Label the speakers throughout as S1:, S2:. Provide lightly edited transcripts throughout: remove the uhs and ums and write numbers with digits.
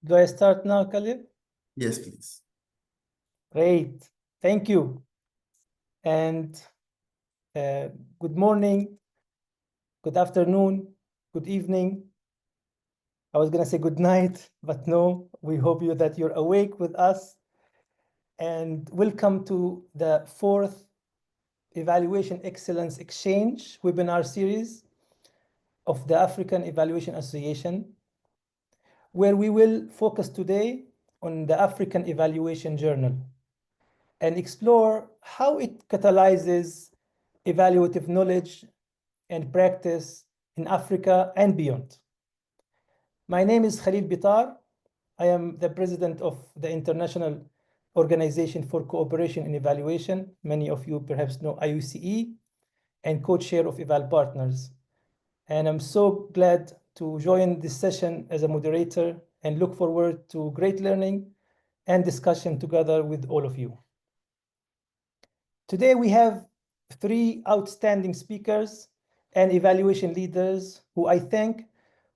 S1: Do I start now, Khalid?
S2: Yes, please.
S1: Great. Thank you. And good morning, good afternoon, good evening. I was going to say good night, but no, we hope that you're awake with us. And welcome to the fourth Evaluation Excellence Exchange webinar series of the African Evaluation Association, where we will focus today on the African Evaluation Journal and explore how it catalyzes evaluative knowledge and practice in Africa and beyond. My name is Khalil Bitar. I am the president of the International Organization for Cooperation in Evaluation. Many of you perhaps know IUCE, and co-chair of Eval Partners. And I'm so glad to join this session as a moderator and look forward to great learning and discussion together with all of you. Today we have three outstanding speakers and evaluation leaders who I thank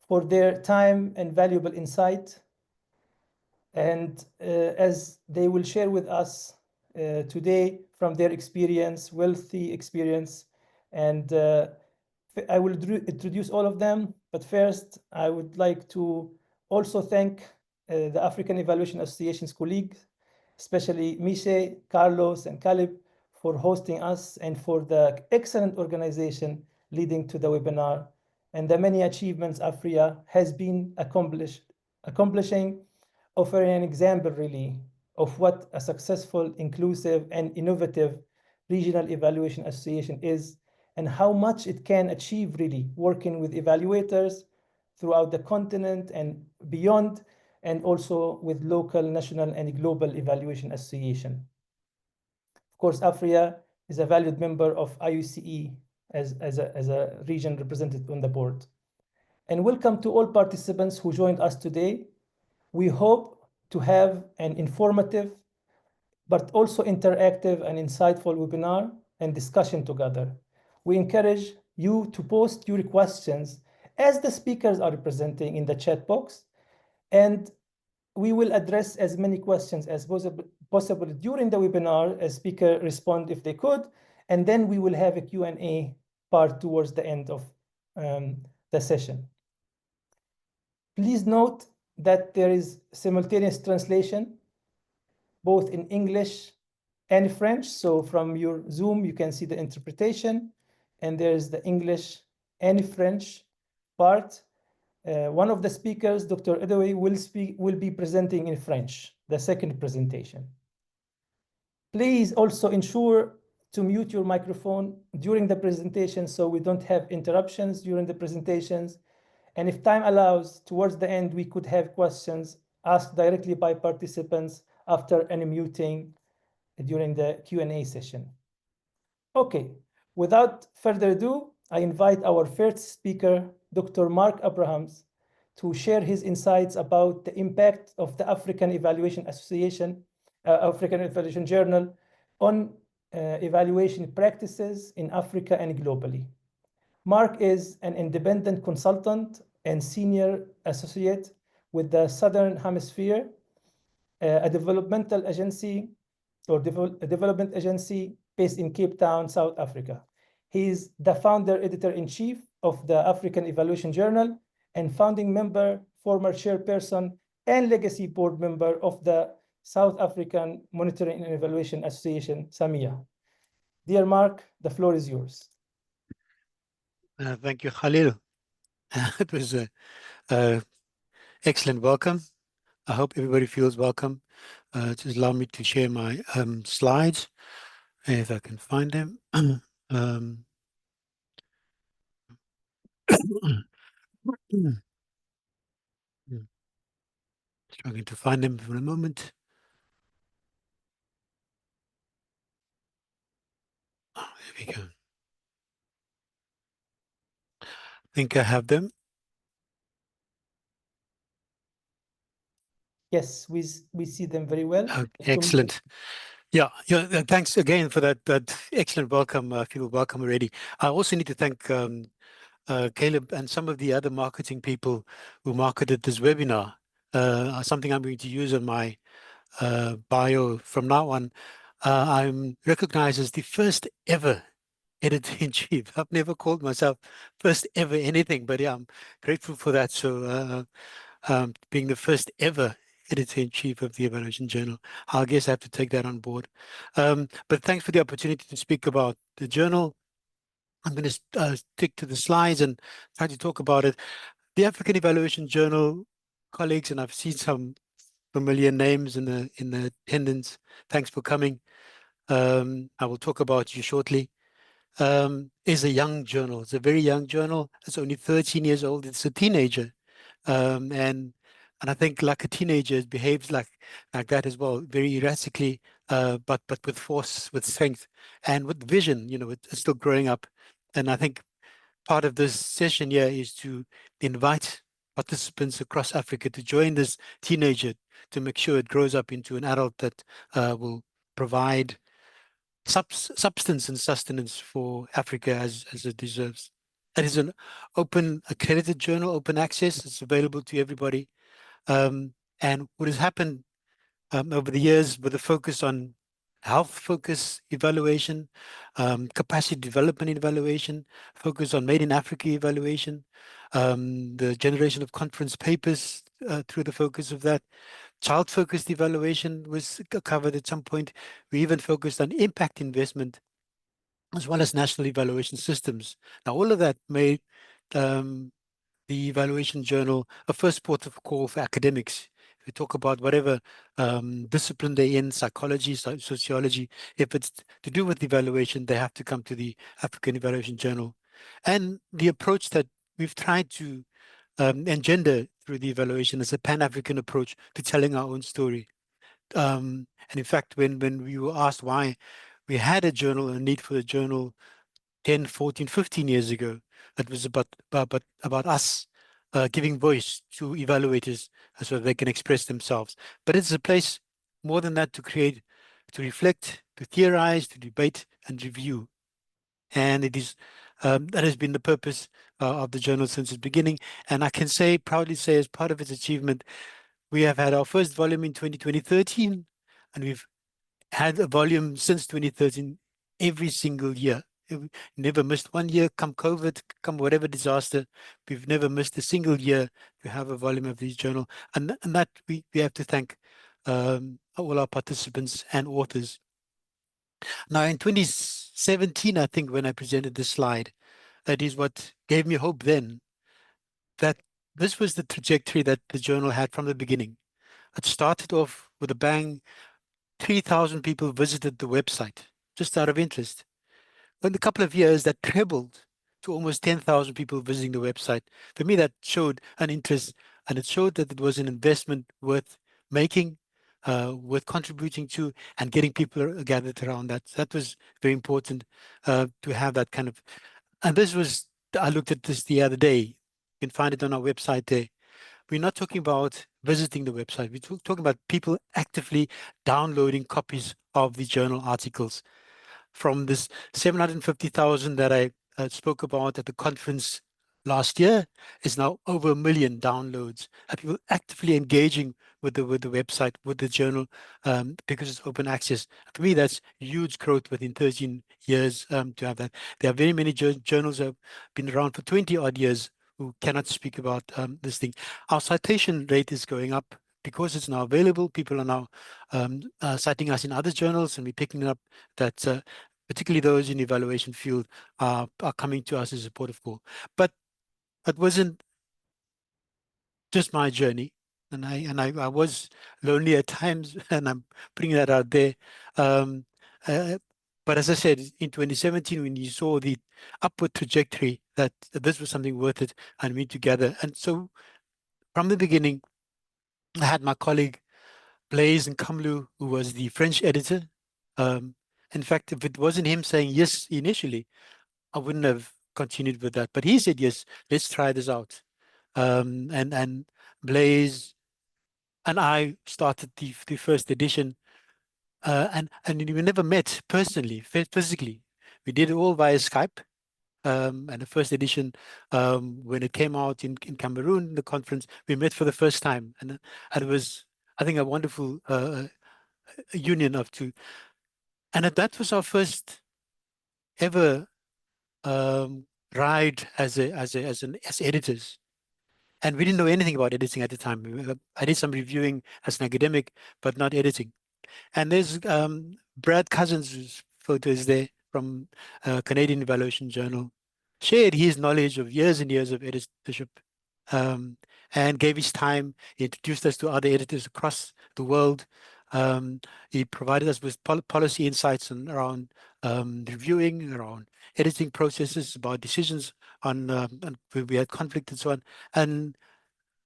S1: for their time and valuable insight. And as they will share with us today from their experience, wealthy experience, and I will introduce all of them. But first, I would like to also thank the African Evaluation Association's colleagues, especially Miche, Carlos, and Caleb, for hosting us and for the excellent organization leading to the webinar and the many achievements AfrEA has been accomplishing, offering an example really of what a successful, inclusive, and innovative regional evaluation association is and how much it can achieve really working with evaluators throughout the continent and beyond, and also with local, national, and global evaluation association. Of course, AfrEA is a valued member of IUCE as a region represented on the board. And welcome to all participants who joined us today. We hope to have an informative, but also interactive and insightful webinar and discussion together. We encourage you to post your questions as the speakers are presenting in the chat box, and we will address as many questions as possible during the webinar as speakers respond if they could, and then we will have a Q&A part towards the end of the session. Please note that there is simultaneous translation, both in English and French. So from your Zoom, you can see the interpretation, and there's the English and French part. One of the speakers, Dr. Edoui, will be presenting in French, the second presentation. Please also ensure to mute your microphone during the presentation so we don't have interruptions during the presentations. And if time allows, towards the end, we could have questions asked directly by participants after unmuting during the Q&A session. Okay, without further ado, I invite our first speaker, Dr. Mark Abrahams, to share his insights about the impact of the African Evaluation Association, African Evaluation Journal on evaluation practices in Africa and globally. Mark is an independent consultant and senior associate with the Southern Hemisphere, a developmental agency or a development agency based in Cape Town, South Africa. He is the founder editor-in-chief of the African Evaluation Journal and founding member, former chairperson, and legacy board member of the South African Monitoring and Evaluation Association, SAMIA. Dear Mark, the floor is yours.
S3: Thank you, Khalil. It was an excellent welcome. I hope everybody feels welcome. Just allow me to share my slides, if I can find them. Struggling to find them for a moment. Oh, there we go. I think I have them.
S1: Yes, we see them very well.
S3: Excellent. Yeah, thanks again for that excellent welcome. I feel welcome already. I also need to thank Caleb and some of the other marketing people who marketed this webinar. something I'm going to use on my bio from now on. I'm recognized as the first ever editor-in-chief. I've never called myself first ever anything, but yeah, I'm grateful for that. So being the first ever editor-in-chief of the Evaluation Journal, I guess I have to take that on board. But thanks for the opportunity to speak about the journal. I'm going to stick to the slides and try to talk about it. The African Evaluation Journal colleagues, and I've seen some familiar names in the attendance. Thanks for coming. I will talk about you shortly. Is a young journal. It's a very young journal. It's only 13 years old. It's a teenager, and I think like a teenager, it behaves like that as well, very erratically, but with force, with strength, and with vision. You know, it's still growing up, and I think part of this session here is to invite participants across Africa to join this teenager to make sure it grows up into an adult that will provide substance and sustenance for Africa as it deserves. It is an open accredited journal, open access. It's available to everybody. And what has happened over the years with a focus on health focus evaluation, capacity development evaluation, focus on Made in Africa evaluation, the generation of conference papers through the focus of that. Child-focused evaluation was covered at some point. We even focused on impact investment as well as national evaluation systems. Now, all of that made the Evaluation Journal a first port of call for academics. If we talk about whatever discipline they're in, psychology, sociology, if it's to do with evaluation, they have to come to the African Evaluation Journal. And the approach that we've tried to engender through the evaluation is a Pan-African approach to telling our own story. And in fact, when we were asked why we had a journal, a need for a journal 10, 14, 15 years ago, it was about us giving voice to evaluators so they can express themselves. But it's a place more than that to create, to reflect, to theorize, to debate, and review. And it is that has been the purpose of the journal since its beginning. And I can say, proudly say, as part of its achievement, we have had our first volume in 2013, and we've had a volume since 2013 every single year. We never missed one year, come COVID, come whatever disaster. We've never missed a single year to have a volume of this journal. And that we have to thank all our participants and authors. Now, in 2017, I think, when I presented this slide, that is what gave me hope then, that this was the trajectory that the journal had from the beginning. It started off with a bang. 3,000 people visited the website just out of interest. In a couple of years, that trebled to almost 10,000 people visiting the website. For me, that showed an interest, and it showed that it was an investment worth making, worth contributing to, and getting people gathered around that. That was very important to have that kind of. And this was, I looked at this the other day. You can find it on our website there. We're not talking about visiting the website. We're talking about people actively downloading copies of the journal articles. From this 750,000 that I spoke about at the conference last year, is now over 1 million downloads. People actively engaging with the website, with the journal, because it's open access. For me, that's huge growth within 13 years to have that. There are very many journals that have been around for 20 odd years who cannot speak about this thing. Our citation rate is going up because it's now available. People are now citing us in other journals, and we're picking up that particularly those in the evaluation field are coming to us as a port of call. But it wasn't just my journey, and I was lonely at times, and I'm putting that out there. Um, but as I said, in 2017, when you saw the upward trajectory, that this was something worth it, and we together. And so from the beginning, I had my colleague Blaise Nkamlu, who was the French editor. In fact, if it wasn't him saying yes initially, I wouldn't have continued with that. But he said, yes, let's try this out. And Blaise and I started the first edition, and we never met personally, physically. We did it all via Skype. and the first edition, when it came out in Cameroon, the conference, we met for the first time. And it was, I think, a wonderful union of two. And that was our first ever ride as editors. And we didn't know anything about editing at the time. I did some reviewing as an academic, but not editing. And there's Brad Cousins' photo is there from Canadian Evaluation Journal. Shared his knowledge of years and years of editorship, um, and gave his time. He introduced us to other editors across the world. He provided us with policy insights around reviewing, around editing processes, about decisions on where we had conflict and so on, and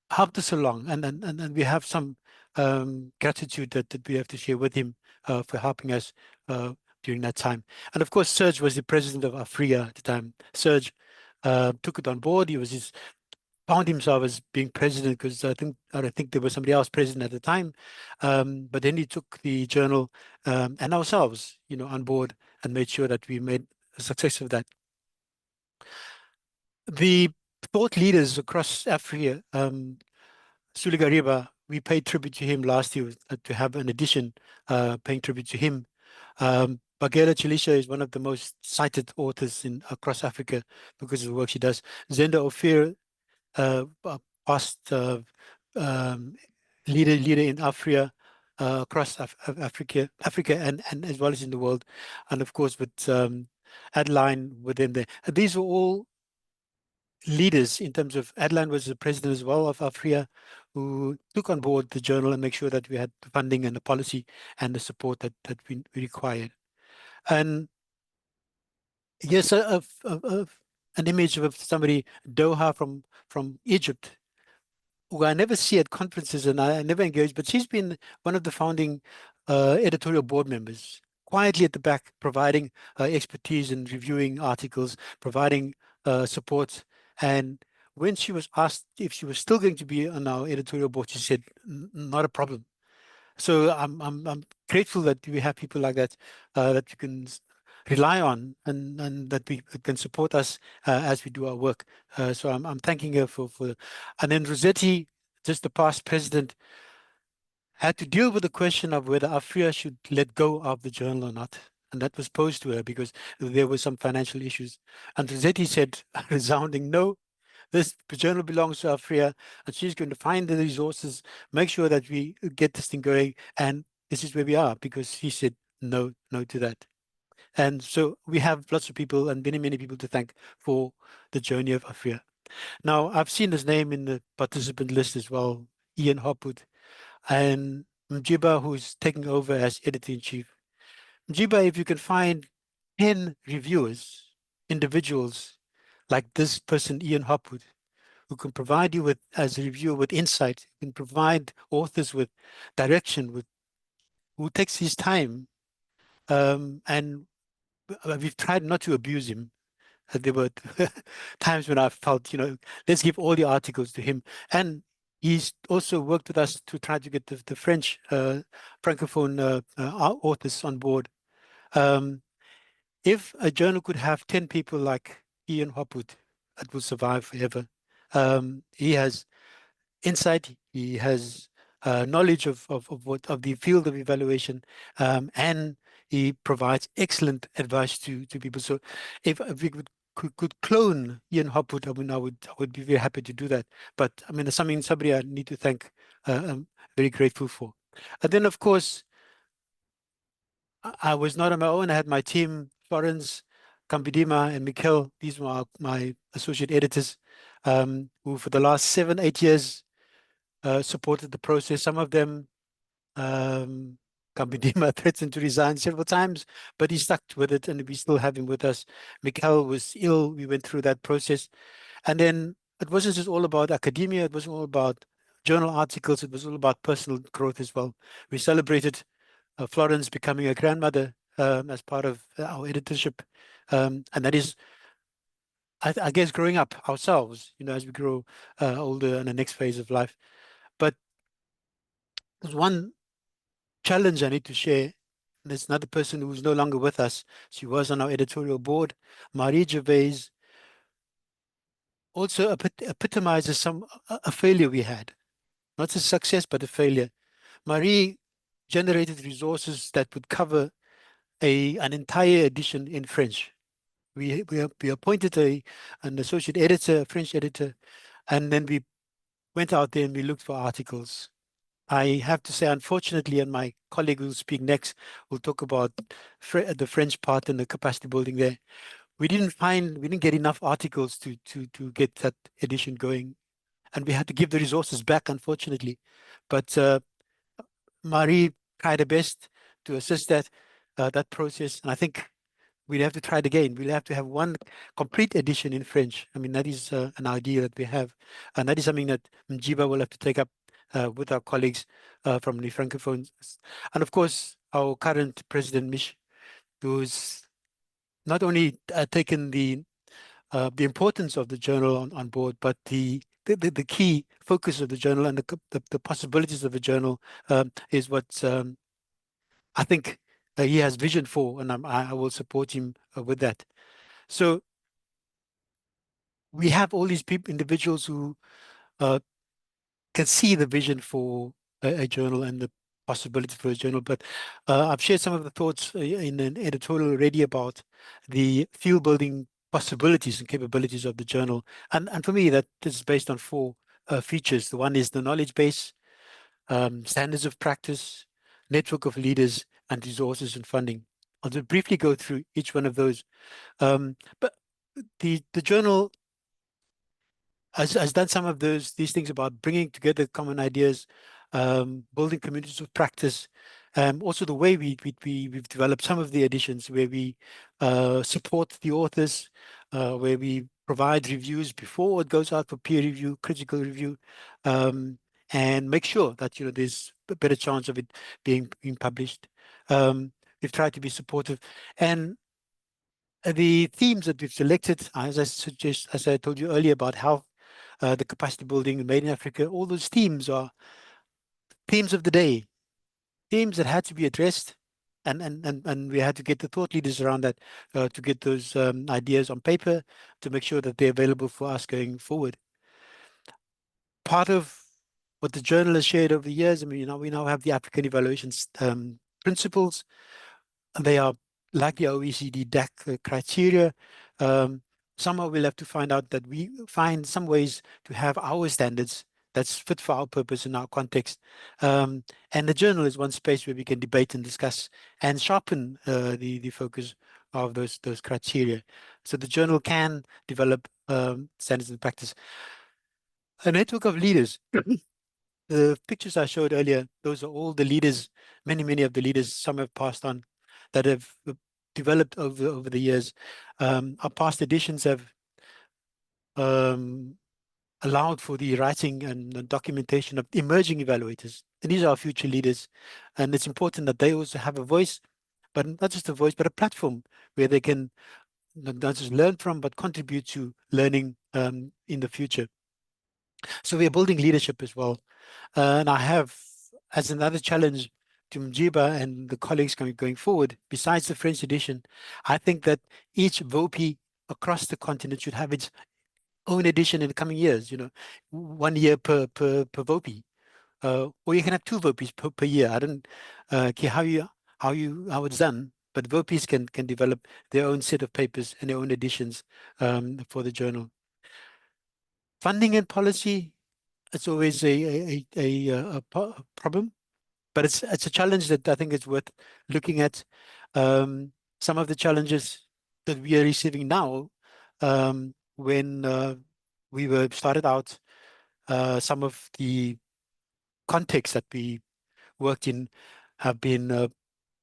S3: helped us along. And we have some gratitude that we have to share with him for helping us during that time. And of course, Serge was the president of AfrEA at the time. Serge took it on board. Found himself as being president because I don't think there was somebody else president at the time. But then he took the journal and ourselves, on board and made sure that we made a success of that. The thought leaders across AfrEA, Suli Gariba, we paid tribute to him last year to have an edition paying tribute to him. Bagela Chilisha is one of the most cited authors across Africa because of the work she does. Zenda Ophir, past leader in AfrEA, across Africa and as well as in the world, and of course with Adeline within there. These were all leaders in terms of Adeline was the president as well of AfrEA, who took on board the journal and make sure that we had the funding and the policy and the support that we required. And yes, an image of somebody, Doha from Egypt, who I never see at conferences and I never engage, but she's been one of the founding editorial board members, quietly at the back, providing expertise in reviewing articles, providing support. And when she was asked if she was still going to be on our editorial board, she said, not a problem. So I'm grateful that we have people like that that you can rely on and that we can support us as we do our work. So I'm thanking her for. And then Rossetti, just the past president, had to deal with the question of whether AfrEA should let go of the journal or not. And that was posed to her because there were some financial issues. And Rossetti said, resounding no, this journal belongs to AfrEA, and she's going to find the resources, make sure that we get this thing going. And this is where we are, because he said no to that. And so we have lots of people and many people to thank for the journey of AfrEA. Now, I've seen his name in the participant list as well, Ian Hopwood, and Mjiba, who's taking over as editor-in-chief. Mjiba, if you can find 10 reviewers, individuals like this person, Ian Hopwood, who can provide you with, as a reviewer, with insight, can provide authors with direction, who takes his time, and we've tried not to abuse him. There were times when I felt, let's give all the articles to him. And he's also worked with us to try to get the French Francophone authors on board. If a journal could have 10 people like Ian Hopwood, it will survive forever. He has insight, he has knowledge of the field of evaluation, and he provides excellent advice to people. So if we could clone Ian Hopwood, I mean, I would be very happy to do that. But I mean, it's somebody I need to thank. I'm very grateful for. And then, of course, I was not on my own. I had my team, Florence, Kambidima, and Mikkel. These were my associate editors, who for the last 7-8 years supported the process. Some of them, Kambidima threatened to resign several times, but he stuck with it, and we still have him with us. Mikkel was ill. We went through that process. And then it wasn't just all about academia. It wasn't all about journal articles. It was all about personal growth as well. We celebrated Florence becoming a grandmother as part of our editorship. And that is, I guess, growing up ourselves, as we grow older in the next phase of life. But there's one challenge I need to share. There's another person who's no longer with us. She was on our editorial board, Marie Gervais. also epitomizes a failure we had, not a success, but a failure. Marie generated resources that would cover an entire edition in French. We appointed an associate editor, a French editor, and then we went out there and we looked for articles. I have to say, unfortunately, and my colleague who will speak next will talk about the French part and the capacity building there. We didn't get enough articles to get that edition going, and we had to give the resources back, unfortunately. But Marie tried her best to assist that process, and I think we'll have to try it again. We'll have to have one complete edition in French. I mean, that is an idea that we have, and that is something that Mjiba will have to take up with our colleagues from the Francophones. And of course, our current president, Mish, who's not only taken the importance of the journal on board, but the key focus of the journal and the possibilities of the journal is what I think he has vision for, and I will support him with that. So we have all these individuals who uh, can see the vision for a journal and the possibility for a journal. But I've shared some of the thoughts in an editorial already about the field building possibilities and capabilities of the journal. And for me, that is based on four features. The one is the knowledge base, standards of practice, network of leaders, and resources and funding. I'll just briefly go through each one of those. But the journal has done some of these things about bringing together common ideas, building communities of practice. Also, the way we've developed some of the editions where we support the authors, where we provide reviews before it goes out for peer review, critical review, and make sure that there's a better chance of it being published. We've tried to be supportive, and the themes that we've selected, as I told you earlier about health, the capacity building, made in Africa, all those themes are themes of the day, themes that had to be addressed. And we had to get the thought leaders around that to get those ideas on paper to make sure that they're available for us going forward. Part of what the journal has shared over the years, I mean, we now have the African evaluations principles. They are like the OECD DAC criteria. Somehow we'll have to find out that we find some ways to have our standards that's fit for our purpose in our context. And the journal is one space where we can debate and discuss and sharpen the focus of those criteria. So the journal can develop standards and practice. A network of leaders. The pictures I showed earlier, those are all the leaders, many of the leaders, some have passed on, that have developed over the years. Our past editions have allowed for the writing and the documentation of emerging evaluators. And these are our future leaders. And it's important that they also have a voice, but not just a voice, but a platform where they can not just learn from, but contribute to learning in the future. So we are building leadership as well. And I have, as another challenge to Mjiba and the colleagues going forward, besides the French edition, I think that each VOPI across the continent should have its own edition in the coming years, 1 year per VOPI. Or you can have two VOPIs per year. I don't care how it's done, but VOPIs can develop their own set of papers and their own editions for the journal. Funding and policy, it's always a problem, but it's a challenge that I think is worth looking at. Some of the challenges that we are receiving now, when we were started out, some of the contexts that we worked in have been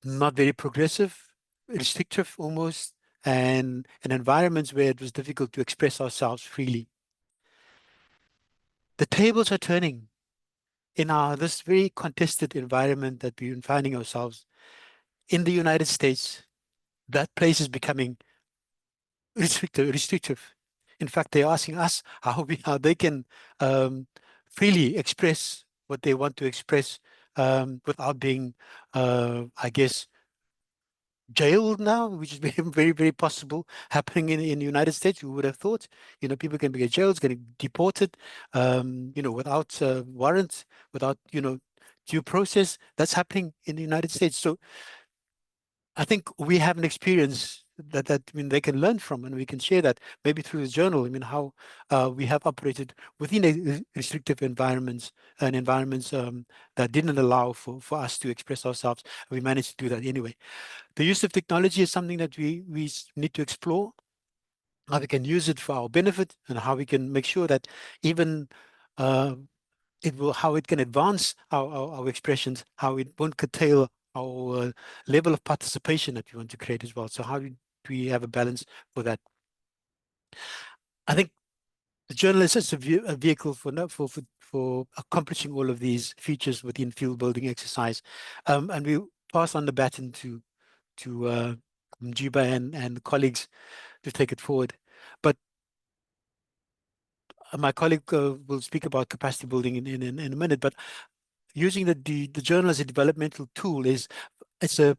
S3: not very progressive, restrictive almost, and in environments where it was difficult to express ourselves freely. The tables are turning in this very contested environment that we've been finding ourselves in the United States. That place is becoming restrictive. In fact, they're asking us how they can freely express what they want to express without being, I guess, jailed now, which is very, very, very possible happening in the United States. Who would have thought? People can be jailed, getting deported, without warrants, without, due process. That's happening in the United States. So I think we have an experience that they can learn from, and we can share that maybe through the journal. How we have operated within restrictive environments and environments that didn't allow for us to express ourselves. We managed to do that anyway. The use of technology is something that we need to explore, how we can use it for our benefit, and how we can make sure that even how it can advance our expressions, how it won't curtail our level of participation that we want to create as well. So how do we have a balance for that? I think the journal is just a vehicle for accomplishing all of these features within field building exercise, and we pass on the baton to Mjiba and colleagues to take it forward. But my colleague will speak about capacity building in a minute. But using the journal as a developmental tool it's a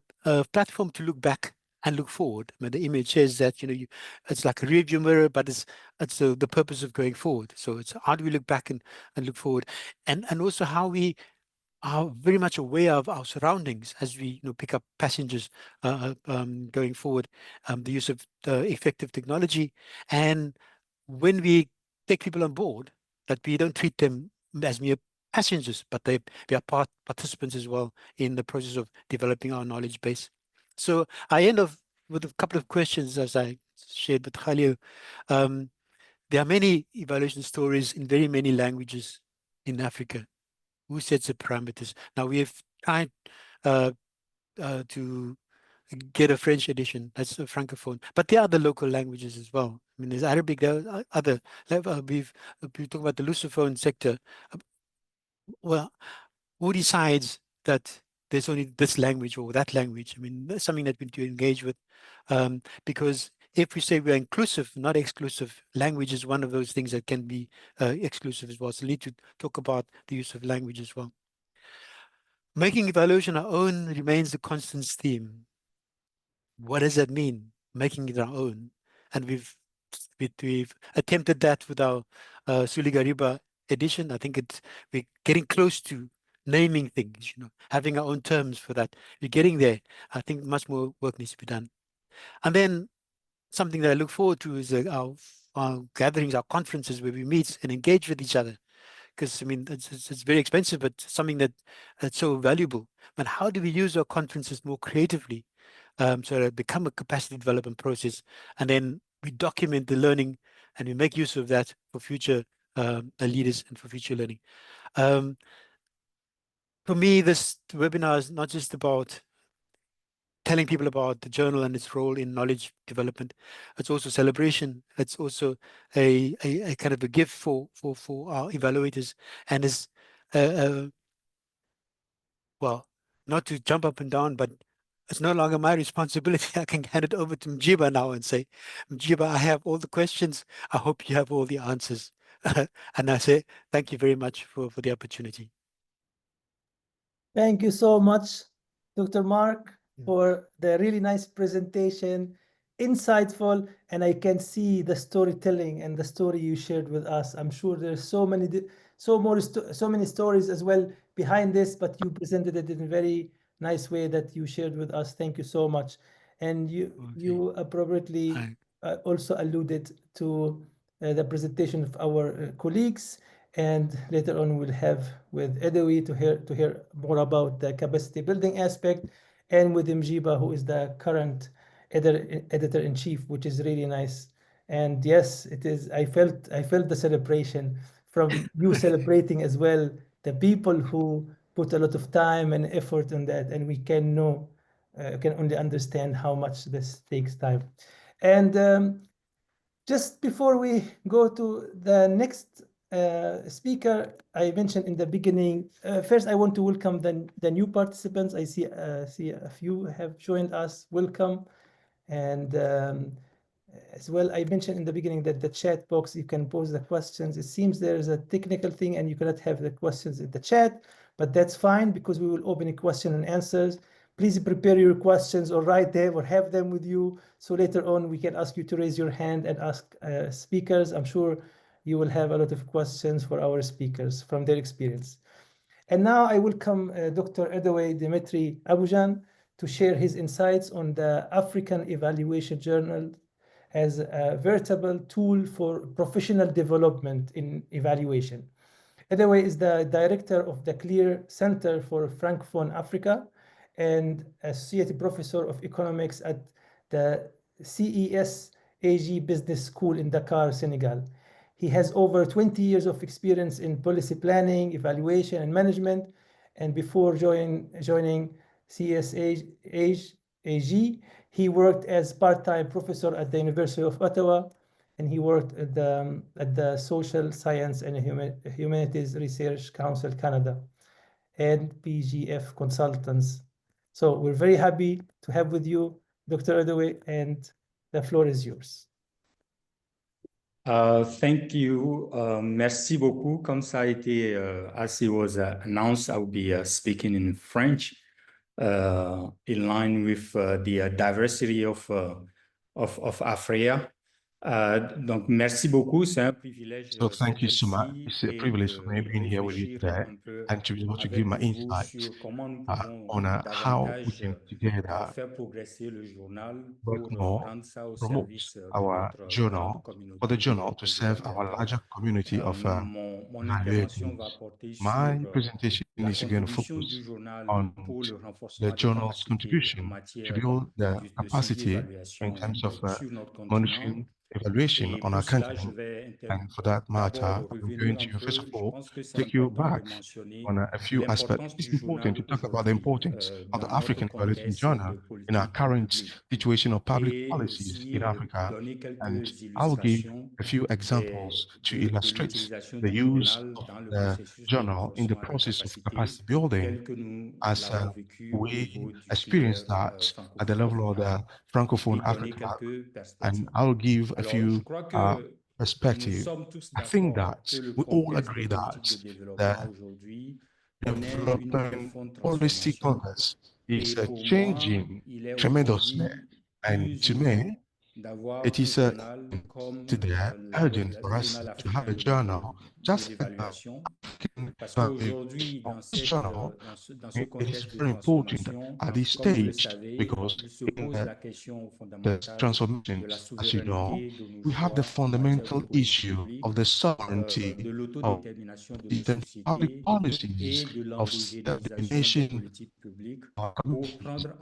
S3: platform to look back and look forward. The image says that it's like a rearview mirror, but it's the purpose of going forward. So it's how do we look back and look forward, and also how we are very much aware of our surroundings as we pick up passengers going forward. The use of effective technology, and when we take people on board, that we don't treat them as mere passengers, but they are participants as well in the process of developing our knowledge base. So I end off with a couple of questions, as I shared with Khalil. There are many evaluation stories in very many languages in Africa. Who sets the parameters? Now we have tried uh, to get a French edition. That's a francophone, but there are other local languages as well. There's Arabic. There are other. We talk about the Lusophone sector. Uh, Well, who decides that there's only this language or that language? That's something that we need to engage with, because if we say we're inclusive, not exclusive, language is one of those things that can be exclusive as well. So we need to talk about the use of language as well. Making evaluation our own remains the constant theme. What does that mean? Making it our own. And we've attempted that with our Suli Gariba edition. I think we're getting close to naming things, having our own terms for that. We're getting there. I think much more work needs to be done. And then something that I look forward to is our gatherings, our conferences where we meet and engage with each other. Because it's very expensive, but something that's so valuable. But how do we use our conferences more creatively, so that become a capacity development process, and then we document the learning and we make use of that for future leaders and for future learning. Um, for me, this webinar is not just about telling people about the journal and its role in knowledge development. It's also celebration. It's also a kind of a gift for our evaluators, and is well, not to jump up and down, but it's no longer my responsibility. I can hand it over to Mjiba now and say, Mjiba, I have all the questions. I hope you have all the answers. And I say, thank you very much for the opportunity.
S1: Thank you so much, Dr. Mark, for the really nice presentation, insightful, and I can see the storytelling and the story you shared with us. I'm sure there's so many stories as well behind this, but you presented it in a very nice way that you shared with us. Thank you so much. And you appropriately also alluded to the presentation of our colleagues, and later on we'll have with Edoui to hear more about the capacity building aspect, and with Mjiba, who is the current editor-in-chief, which is really nice. And yes, it is. I felt the celebration from you celebrating as well the people who put a lot of time and effort on that, and we can only understand how much this takes time. And just before we go to the next speaker, I mentioned in the beginning, first I want to welcome the new participants. I see a few have joined us. Welcome. And as well, I mentioned in the beginning that the chat box, you can pose the questions. It seems there's a technical thing and you cannot have the questions in the chat, but that's fine because we will open a question and answers. Please prepare your questions or write them or have them with you. So later on, we can ask you to raise your hand and ask speakers. I'm sure you will have a lot of questions for our speakers from their experience. And now I welcome Dr. Edaway Dimitri Abujan to share his insights on the African Evaluation Journal as a veritable tool for professional development in evaluation. Edaway is the director of the Clear Center for Francophone Africa and associate professor of economics at the CES AG Business School in Dakar, Senegal. He has over 20 years of experience in policy planning, evaluation, and management. And before joining CES AG, he worked as part-time professor at the University of Ottawa, and he worked at the Social Science and Humanities Research Council Canada and PGF Consultants. So we're very happy to have with you, Dr. Edaway, and the floor is yours.
S2: Thank you. Merci beaucoup. Comme ça a été, as it was announced, I will be speaking in French, in line with the diversity of AfrEA. Donc, merci beaucoup. C'est un privilège.
S4: So thank you so much. It's a privilege for me being here with you today and to be able to give my insights on how we can together work more, promote our journal, for the journal to serve our larger community of evaluators. My presentation is going to focus on the journal's contribution to build the capacity in terms of monitoring evaluation on our continent. And for that matter, I'm going to, first of all, take you back on a few aspects. It's important to talk about the importance of the African Evaluation Journal in our current situation of public policies in Africa. And I'll give a few examples to illustrate the use of the journal in the process of capacity building as we experience that at the level of the Francophone Africa. And I'll give a few perspective. I think that we all agree that the development policy context is changing tremendously. And to me, it is today urgent for us to have a journal just like the African journal. It is very important at this stage because in the transformation, as you know, we have the fundamental issue of the sovereignty of the public policies of the nation,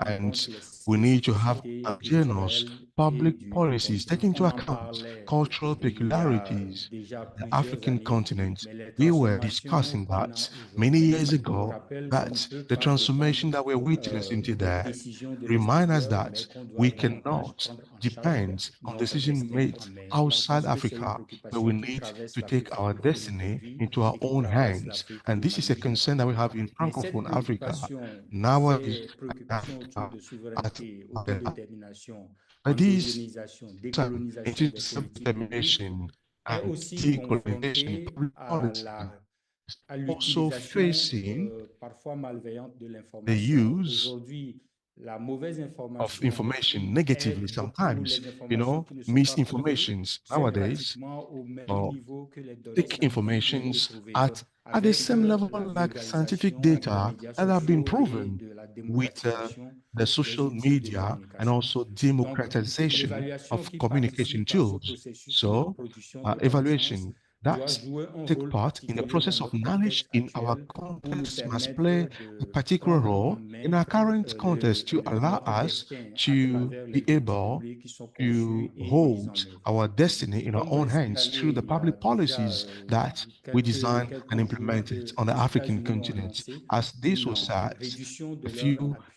S4: and we need to have journals, public policies, taking into account cultural peculiarities of the African continent. We were discussing that many years ago, that the transformation that we're witnessing today remind us that we cannot depend on decisions made outside Africa, but we need to take our destiny into our own hands. And this is a concern that we have in Francophone Africa. Nowadays, but these determination and decolonization public policy also facing the use of information negatively sometimes, misinformations nowadays, or fake informations at the same level like scientific data that have been proven with the social media and also democratization of communication tools. So evaluation that take part in the process of knowledge in our context must play a particular role in our current context to allow us to be able to hold our destiny in our own hands through the public policies that we design and implemented on the African continent. As this was said,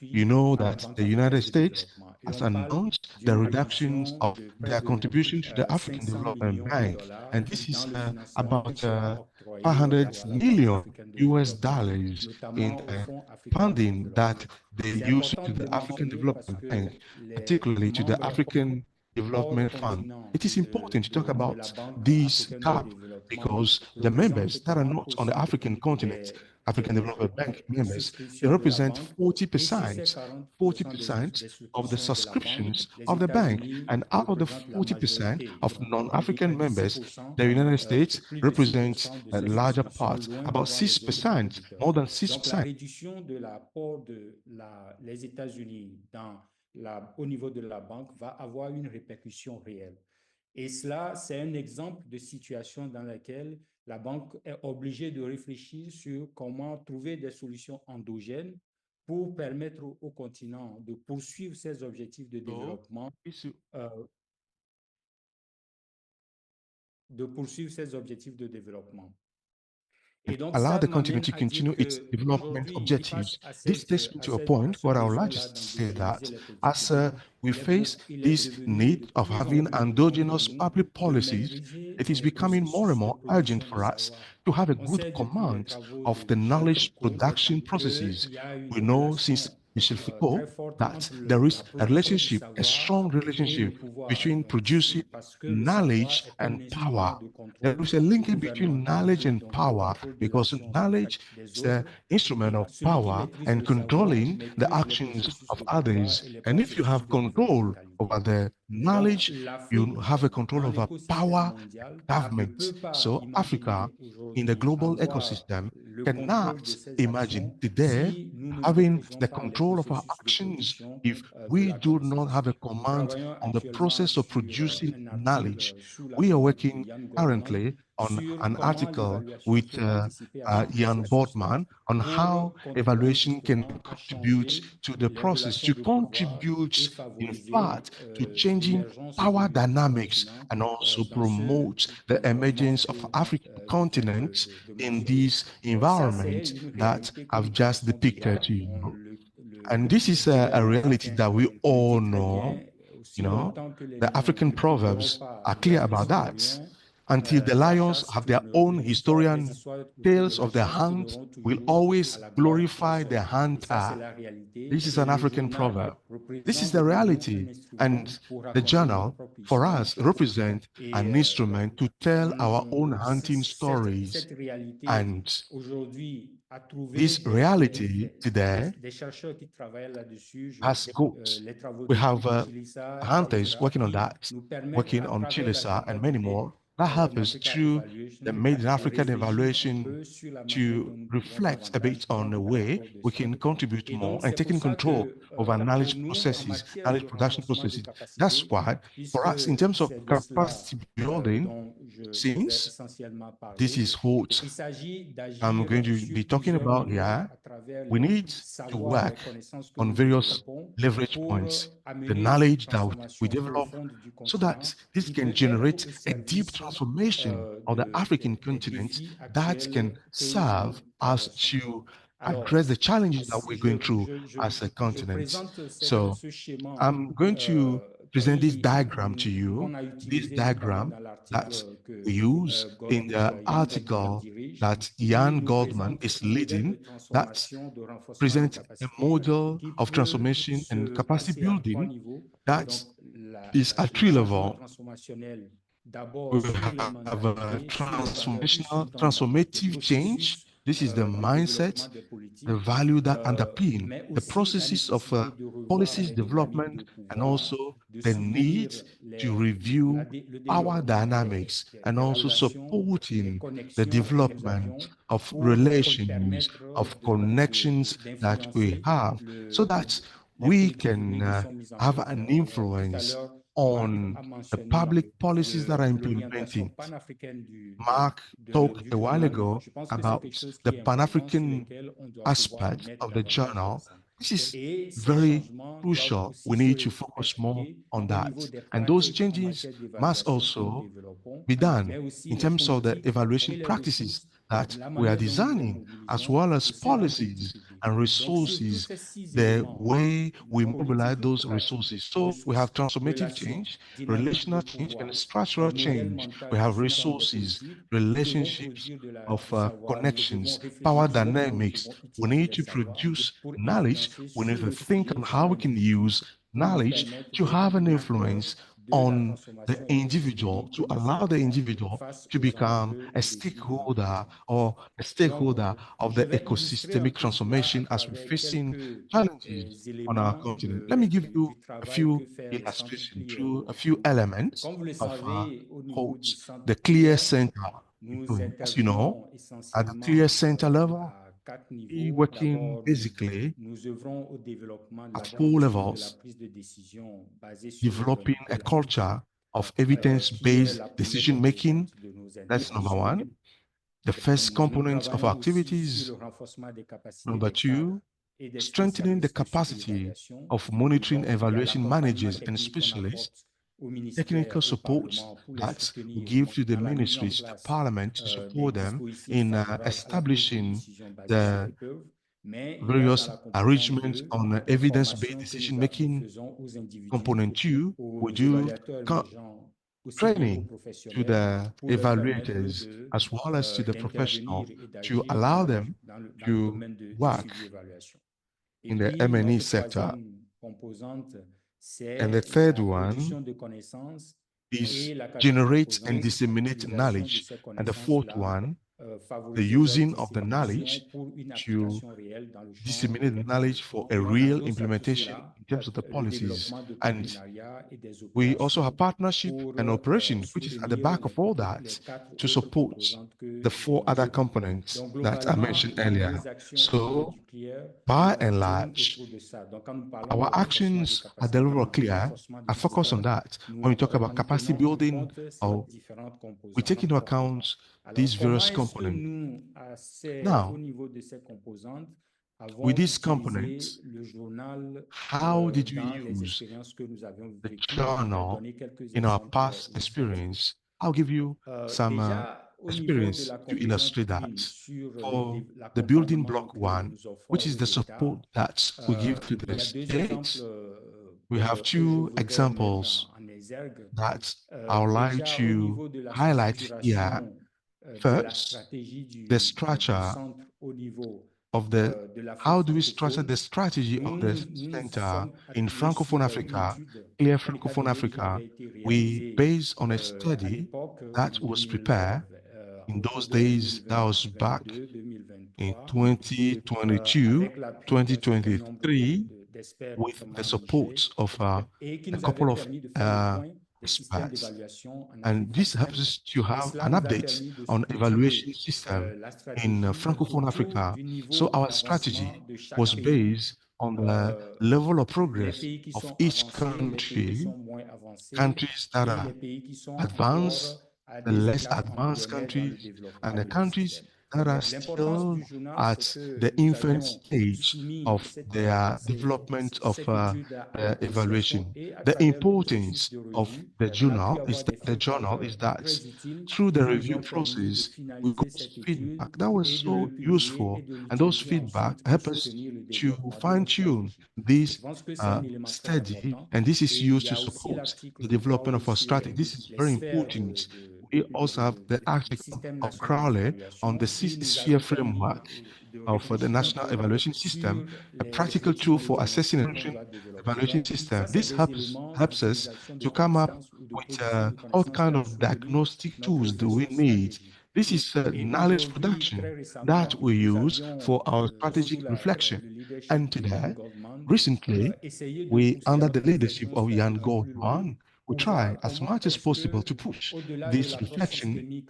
S4: you know that the United States has announced the reductions of their contribution to the African Development Bank. And this is about 500 million US dollars in funding that they use to the African Development Bank, particularly to the African Development Fund. It is important to talk about this gap because the members that are not on the African continent, African Development Bank members, they represent 40%, 40% of the subscriptions of the bank. And out of the 40% of non-African members, the United States represents a larger part, about 6%, more than 6%.
S2: Donc, la réduction de l'apport les États-Unis au niveau de la banque va avoir une répercussion réelle. Et cela, c'est un exemple de situation dans laquelle la banque est obligée de réfléchir sur comment trouver des solutions endogènes pour permettre au continent de poursuivre ses objectifs de développement, Et donc,
S4: allow
S2: ça
S4: the continent
S2: m'amène
S4: to
S2: à dire
S4: continue its
S2: que
S4: development
S2: aujourd'hui,
S4: objectives.
S2: face à
S4: This takes me to a point
S2: ce
S4: where I would like to
S2: besoin-là
S4: say that
S2: d'endogénéiser les politiques
S4: as
S2: publiques,
S4: we face
S2: il est
S4: this
S2: devenu de
S4: need of
S2: plus en
S4: having
S2: plus urgent pour
S4: endogenous
S2: nous
S4: public
S2: de
S4: policies,
S2: maîtriser
S4: it is
S2: les
S4: becoming more and
S2: processus de
S4: more urgent
S2: production de
S4: for us
S2: savoir.
S4: to have a
S2: On
S4: good
S2: sait depuis les
S4: command
S2: travaux
S4: of
S2: de
S4: the
S2: Michel
S4: knowledge
S2: Foucault
S4: production
S2: qu'il
S4: processes.
S2: y a une
S4: We know
S2: relation
S4: since Michel
S2: très
S4: Foucault
S2: forte
S4: that
S2: entre
S4: there is
S2: la
S4: a
S2: production du
S4: relationship, a
S2: savoir
S4: strong
S2: et le
S4: relationship
S2: pouvoir.
S4: between producing
S2: Parce que le savoir
S4: knowledge
S2: est
S4: and
S2: un instrument
S4: power.
S2: de
S4: There
S2: contrôle
S4: is a linkage between knowledge
S2: gouvernemental,
S4: and
S2: donc de
S4: power
S2: contrôle de
S4: because
S2: l'action
S4: knowledge
S2: des
S4: is the
S2: autres.
S4: instrument of
S2: Celui qui
S4: power
S2: maîtrise
S4: and
S2: le savoir
S4: controlling the
S2: maîtrise les
S4: actions
S2: processus
S4: of
S2: de pouvoir
S4: others.
S2: et les
S4: And if you
S2: processus
S4: have
S2: de
S4: control
S2: gouvernementalité.
S4: over the
S2: Donc,
S4: knowledge,
S2: l'Afrique,
S4: you have a control
S2: dans
S4: over
S2: l'écosystème
S4: power
S2: mondial, ne
S4: government.
S2: peut pas
S4: So Africa,
S2: imaginer
S4: in the
S2: aujourd'hui
S4: global
S2: avoir
S4: ecosystem,
S2: le contrôle de
S4: cannot
S2: ses
S4: imagine
S2: actions
S4: today
S2: si nous ne
S4: having
S2: maîtrisons
S4: the
S2: pas les
S4: control of our
S2: processus de
S4: actions
S2: production
S4: if
S2: de
S4: we
S2: la
S4: do not
S2: connaissance.
S4: have a
S2: Nous
S4: command
S2: travaillons
S4: on the
S2: actuellement
S4: process of
S2: sur
S4: producing
S2: un article
S4: knowledge.
S2: sous la
S4: We are
S2: houlette de
S4: working
S2: Ian Goldman
S4: currently on
S2: sur
S4: an
S2: comment
S4: article
S2: l'évaluation
S4: with
S2: peut participer à ce
S4: Ian
S2: processus-là
S4: Boardman on how
S2: pour contribuer
S4: evaluation can
S2: justement à
S4: contribute
S2: changer
S4: to the
S2: les
S4: process,
S2: relations
S4: to
S2: de pouvoir et
S4: contribute, in
S2: favoriser
S4: fact, to changing
S2: l'émergence
S4: power
S2: du
S4: dynamics
S2: continent
S4: and also
S2: dans ce
S4: promote the emergence of
S2: environnement
S4: African continent
S2: de
S4: in
S2: maturité.
S4: this
S2: Ça, c'est
S4: environment
S2: une
S4: that
S2: réalité que nous
S4: I've just
S2: connaissons
S4: depicted
S2: déjà.
S4: to you. And this is a
S2: Proverbe
S4: reality that
S2: africain
S4: we
S2: le
S4: all
S2: dit très
S4: know.
S2: bien, aussi
S4: You know,
S2: longtemps que les
S4: the
S2: lions
S4: African
S2: ne trouveront
S4: proverbs
S2: pas
S4: are clear
S2: leur
S4: about that.
S2: historien,
S4: Until the
S2: la
S4: lions
S2: chasse
S4: have their own
S2: tourne, les
S4: historian
S2: histoires autour de
S4: tales
S2: la
S4: of their
S2: chasse
S4: hunt,
S2: tourneront
S4: will
S2: toujours
S4: always
S2: à la gloire du
S4: glorify
S2: poisson.
S4: the
S2: Et ça, c'est
S4: hunter.
S2: la réalité.
S4: This is
S2: Et
S4: an
S2: le
S4: African
S2: journal
S4: proverb. This is
S2: représente
S4: the
S2: pour nous un
S4: reality.
S2: instrument
S4: And
S2: pour
S4: the
S2: raconter notre
S4: journal,
S2: propre
S4: for
S2: histoire.
S4: us, represent an instrument to tell our own hunting stories.
S2: Cette réalité
S4: And
S2: aujourd'hui a trouvé
S4: this reality today
S2: des chercheurs qui travaillent là-dessus.
S4: has got,
S2: Les travaux
S4: we
S2: de
S4: have
S2: Chilisa,
S4: hunters
S2: etc.,
S4: working on
S2: qui
S4: that,
S2: nous permettent
S4: working
S2: à
S4: on
S2: travers la
S4: Chilisa and many
S2: comptabilité
S4: more, that help
S2: en
S4: us
S2: Africa
S4: through
S2: Evaluation
S4: the Made in
S2: de
S4: African
S2: réfléchir un
S4: evaluation
S2: peu sur la manière
S4: to
S2: dont nous pouvons
S4: reflect a
S2: davantage
S4: bit on the
S2: prendre
S4: way
S2: l'apport de
S4: we
S2: soi.
S4: can contribute
S2: Et
S4: more
S2: donc,
S4: and
S2: c'est pour
S4: taking
S2: ça
S4: control
S2: que
S4: of our
S2: pour
S4: knowledge
S2: nous, en
S4: processes,
S2: matière de
S4: knowledge production
S2: renforcement de
S4: processes. That's
S2: capacité,
S4: why,
S2: puisque
S4: for us, in terms of
S2: c'est de cela
S4: capacity building,
S2: dont je vais
S4: since
S2: essentiellement
S4: this
S2: parler,
S4: is what
S2: il s'agit
S4: I'm
S2: d'agir
S4: going to
S2: sur
S4: be talking
S2: plusieurs
S4: about
S2: niveaux
S4: here,
S2: à travers
S4: we
S2: les
S4: need to
S2: savoirs, les
S4: work
S2: connaissances que
S4: on
S2: nous
S4: various
S2: développons
S4: leverage
S2: pour
S4: points, the
S2: amener une
S4: knowledge that we
S2: transformation
S4: develop
S2: profonde du
S4: so
S2: continent
S4: that this
S2: qui
S4: can
S2: peut être
S4: generate
S2: au
S4: a deep
S2: service
S4: transformation of the African
S2: des
S4: continent
S2: défis
S4: that can
S2: actuels que nous
S4: serve us
S2: traversons.
S4: to
S2: Alors,
S4: address the challenges that we're going through as a
S2: je
S4: continent.
S2: présente
S4: So
S2: ce schéma
S4: I'm going to present this diagram to you,
S2: qu'on a
S4: this
S2: utilisé notamment
S4: diagram
S2: dans l'article
S4: that
S2: que
S4: we use in the
S2: Ian Goldman
S4: article
S2: dirige,
S4: that
S2: qui
S4: Ian
S2: nous
S4: Goldman
S2: présente
S4: is
S2: un modèle de
S4: leading, that
S2: transformation, de renforcement de
S4: present a
S2: capacité
S4: model
S2: qui
S4: of
S2: peut
S4: transformation and
S2: se
S4: capacity
S2: passer à trois
S4: building
S2: niveaux.
S4: that
S2: Donc,
S4: is at
S2: le
S4: three
S2: changement
S4: levels.
S2: transformationnel, d'abord
S4: We
S2: sur les
S4: have a
S2: mentalités, sur les valeurs, puis sur les
S4: transformative change.
S2: processus
S4: This is the
S2: de
S4: mindset,
S2: développement des politiques,
S4: the value that underpin
S2: mais
S4: the
S2: aussi la
S4: processes of
S2: nécessité de revoir
S4: policies
S2: les dynamiques de
S4: development and
S2: pouvoir,
S4: also
S2: de
S4: the
S2: soutenir
S4: need to review
S2: le
S4: power
S2: développement
S4: dynamics and
S2: des
S4: also
S2: relations, des
S4: supporting the
S2: connexions que nous
S4: development
S2: avions
S4: of
S2: pour
S4: relations,
S2: permettre
S4: of connections that we
S2: d'influencer
S4: have, so that
S2: les
S4: we
S2: politiques
S4: can
S2: publiques qui sont mises en
S4: have
S2: œuvre.
S4: an
S2: Tout à
S4: influence
S2: l'heure, Marc
S4: on
S2: a
S4: the
S2: mentionné
S4: public policies that are
S2: l'orientation
S4: implementing.
S2: panafricaine
S4: Mark talked
S2: du
S4: a while
S2: journal.
S4: ago
S2: Je pense que c'est quelque
S4: about
S2: chose
S4: the
S2: qui est important, sur
S4: Pan-African
S2: lequel on doit pouvoir
S4: aspect
S2: mettre
S4: of the
S2: davantage
S4: journal.
S2: l'accent.
S4: This is
S2: Et ces
S4: very
S2: changements doivent
S4: crucial.
S2: aussi
S4: We need to focus more
S2: s'expliquer
S4: on
S2: au niveau
S4: that.
S2: des
S4: And those
S2: pratiques en
S4: changes
S2: matière
S4: must
S2: d'évaluation que nous
S4: also
S2: développons,
S4: be done
S2: mais aussi
S4: in
S2: les
S4: terms of the
S2: politiques
S4: evaluation
S2: et les
S4: practices
S2: ressources,
S4: that
S2: la
S4: we are
S2: manière dont nous les
S4: designing, as
S2: mobilisons
S4: well as
S2: au sein des politiques
S4: policies
S2: publiques.
S4: and
S2: Donc, sur tous
S4: resources,
S2: ces 6
S4: the
S2: éléments,
S4: way we mobilize
S2: politique,
S4: those
S2: pratique,
S4: resources. So we
S2: ressources,
S4: have transformative
S2: relations,
S4: change,
S2: dynamique de
S4: relational change, and
S2: pouvoir,
S4: structural
S2: modèle
S4: change. We
S2: mental qui
S4: have
S2: sous-tendent les
S4: resources,
S2: politiques. Nous devons
S4: relationships
S2: produire
S4: of
S2: du savoir. Nous devons
S4: connections, power
S2: réfléchir sur comment nous
S4: dynamics.
S2: pouvons
S4: We
S2: utiliser
S4: need
S2: les
S4: to
S2: savoirs
S4: produce
S2: pour
S4: knowledge.
S2: influencer
S4: We need
S2: sur
S4: to
S2: le
S4: think
S2: sujet
S4: on
S2: sur
S4: how we
S2: plein de
S4: can
S2: défis
S4: use
S2: pour nous
S4: knowledge
S2: permettre
S4: to
S2: d'être
S4: have an
S2: un acteur
S4: influence on the individual, to allow the individual to become a stakeholder or a stakeholder of the ecosystemic transformation as we're facing challenges on our continent. Let me give you a few illustrations, a few elements of quote, the clear center. As you know, at the clear center level, we working basically at four levels, developing a culture of evidence-based decision-making. That's number one. The first component of our activities. Number two, strengthening the capacity of monitoring and evaluation managers and specialists, technical support that we give to the ministries, to parliament, to support them in establishing the various arrangements on evidence-based decision-making. Component two, we do training to the evaluators as well as to the professional to allow them to work in the M&E sector. And the third one is generate and disseminate knowledge. And the fourth one, the using of the knowledge to disseminate the knowledge for a real implementation in terms of the policies. And we also have partnership and operation, which is at the back of all that, to support the four other components that I mentioned earlier. So, by and large, our actions at the level of clear are focused on that. When we talk about capacity building, or we take into account these various components. Now, with these components, how did we use the journal in our past experience? I'll give you some experience to illustrate that. For the building block one, which is the support that we give to the states, we have two examples that I would like to highlight here. First, the structure of how do we structure the strategy of the center in Francophone Africa, clear Francophone Africa? We based on a study that was prepared in those days, that was back in 2022, 2023, with the support of a couple of experts. And this helps us to have an update on evaluation system in Francophone Africa. So our strategy was based on the level of progress of each country, countries that are advanced, the less advanced countries, and the countries that are still at the infant stage of their development of evaluation. The importance of the journal is that through the review process, we got feedback that was so useful, and those feedback help us to fine-tune this study, and this is used to support the development of our strategy. This is very important. We also have the article of Crowley on the sphere framework for the national evaluation system, a practical tool for assessing and evaluation system. This helps us to come up with what kind of diagnostic tools do we need. This is knowledge production that we use for our strategic reflection. And today, recently, we, under the leadership of Jan Goldman, we try as much as possible to push this reflection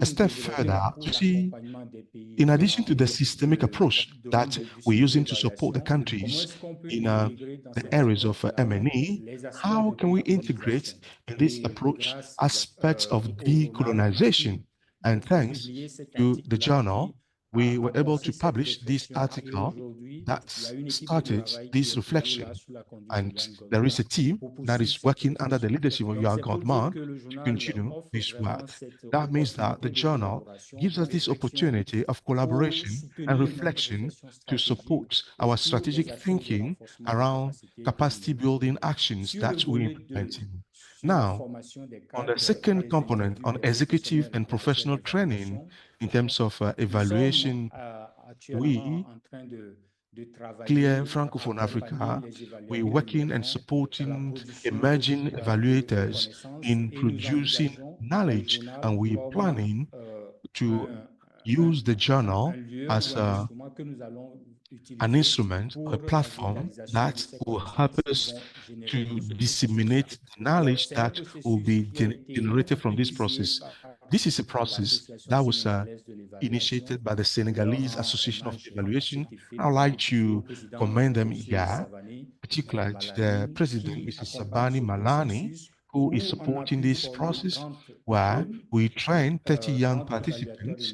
S4: a step further to see, in addition to the systemic approach that we're using to support the countries in the areas of M&E, how can we integrate in this approach aspects of decolonization? And thanks to the journal, we were able to publish this article that started this reflection. And there is a team that is working under the leadership of Jan Goldman to continue this work. That means that the journal gives us this opportunity of collaboration and reflection to support our strategic thinking around capacity building actions that we're implementing. Now, on the second component, on executive and professional training in terms of evaluation, we Clear Francophone Africa, we're working and supporting emerging evaluators in producing knowledge, and we're planning to use the journal as an instrument, a platform that will help us to disseminate the knowledge that will be generated from this process. This is a process that was initiated by the Senegalese Association of Evaluation. I'd like to commend them here, particularly to the president, Mrs. Sabani Malani, who is supporting this process, where we train 30 young participants,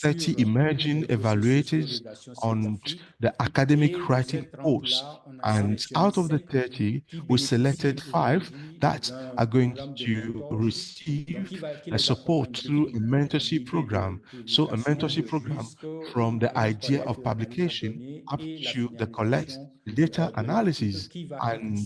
S4: 30 emerging evaluators on the academic writing course. And out of the 30, we selected 5 that are going to receive a support through a mentorship program. So a mentorship program from the idea of publication up to the collect data analysis and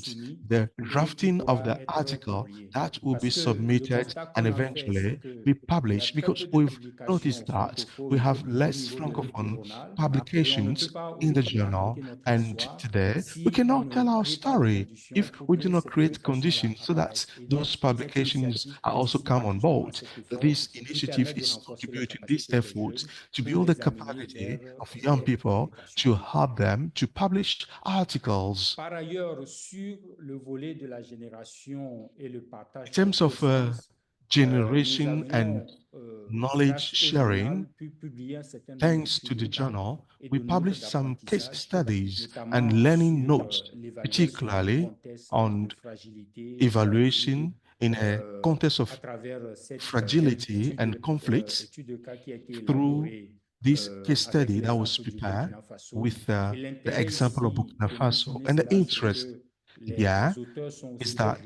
S4: the drafting of the article that will be submitted and eventually be published, because we've noticed that we have less Francophone publications in the journal, and today we cannot tell our story if we do not create conditions so that those publications are also come on board. This initiative is contributing this effort to build the capacity of young people to help them to publish articles.
S2: Par ailleurs, sur le volet de la génération et le
S4: In
S2: partage de
S4: terms of
S2: connaissances,
S4: generation and knowledge sharing, thanks to the journal, we published some case studies and learning notes, particularly on evaluation in a context of fragility and conflicts. Through this case study that was prepared with the example of Burkina Faso. And the interest here is that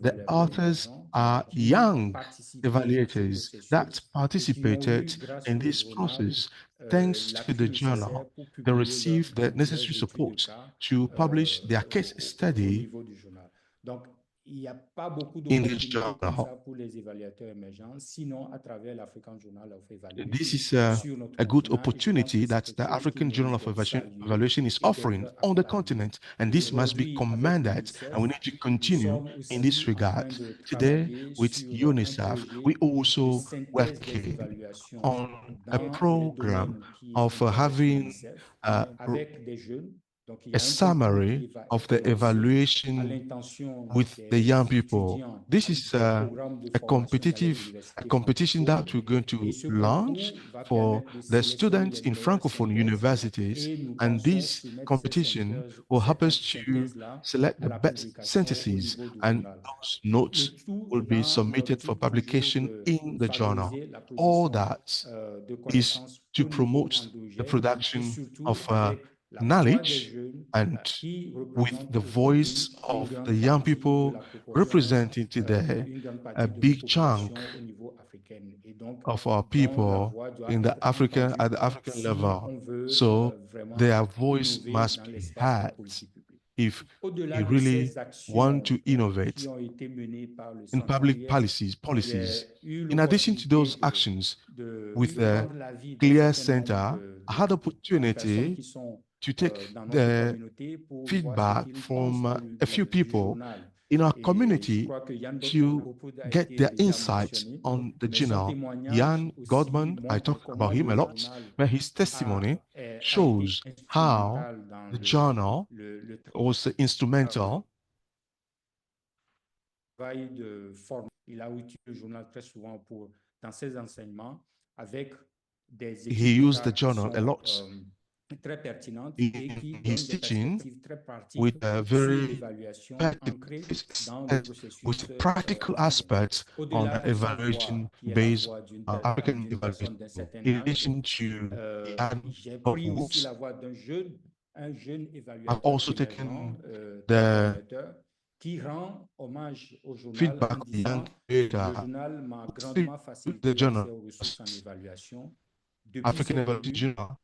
S4: the authors are young evaluators that participated in this process. Thanks to the journal, they received the necessary support to publish their case study
S2: Il n'y a pas beaucoup
S4: in this
S2: d'opportunités comme ça
S4: journal.
S2: pour les évaluateurs émergents, sinon à travers l'African Journal of Evaluation.
S4: This is a good opportunity that the African Journal of Evaluation is offering on the continent, and this must be commended, and we need to continue in this regard. Today, with UNICEF, we also working on a program of having a summary of the evaluation with the young people. This is a competition that we're going to launch for the students in Francophone universities. And this competition will help us to select the best syntheses, and those notes will be submitted for publication in the journal. All that is to promote the production of knowledge, and with the voice of the young people representing today a big chunk of our people in the African at the African level. So their voice must be heard if we really want to innovate in public policies. In addition to those actions, with the Clear Center, I had the opportunity to take the feedback from a few people in our community to get their insights on the journal. Jan Godman, I talked about him a lot, but his testimony shows how the journal was instrumental.
S2: Il a utilisé le journal très souvent dans ses enseignements avec des
S4: He used the journal a lot
S2: très pertinente
S4: et qui donne des perspectives très pratiques with a very with practical aspects on evaluation based on African evaluation. In addition to books, I've also taken the feedback of the young data. The journal, African Evaluation Journal,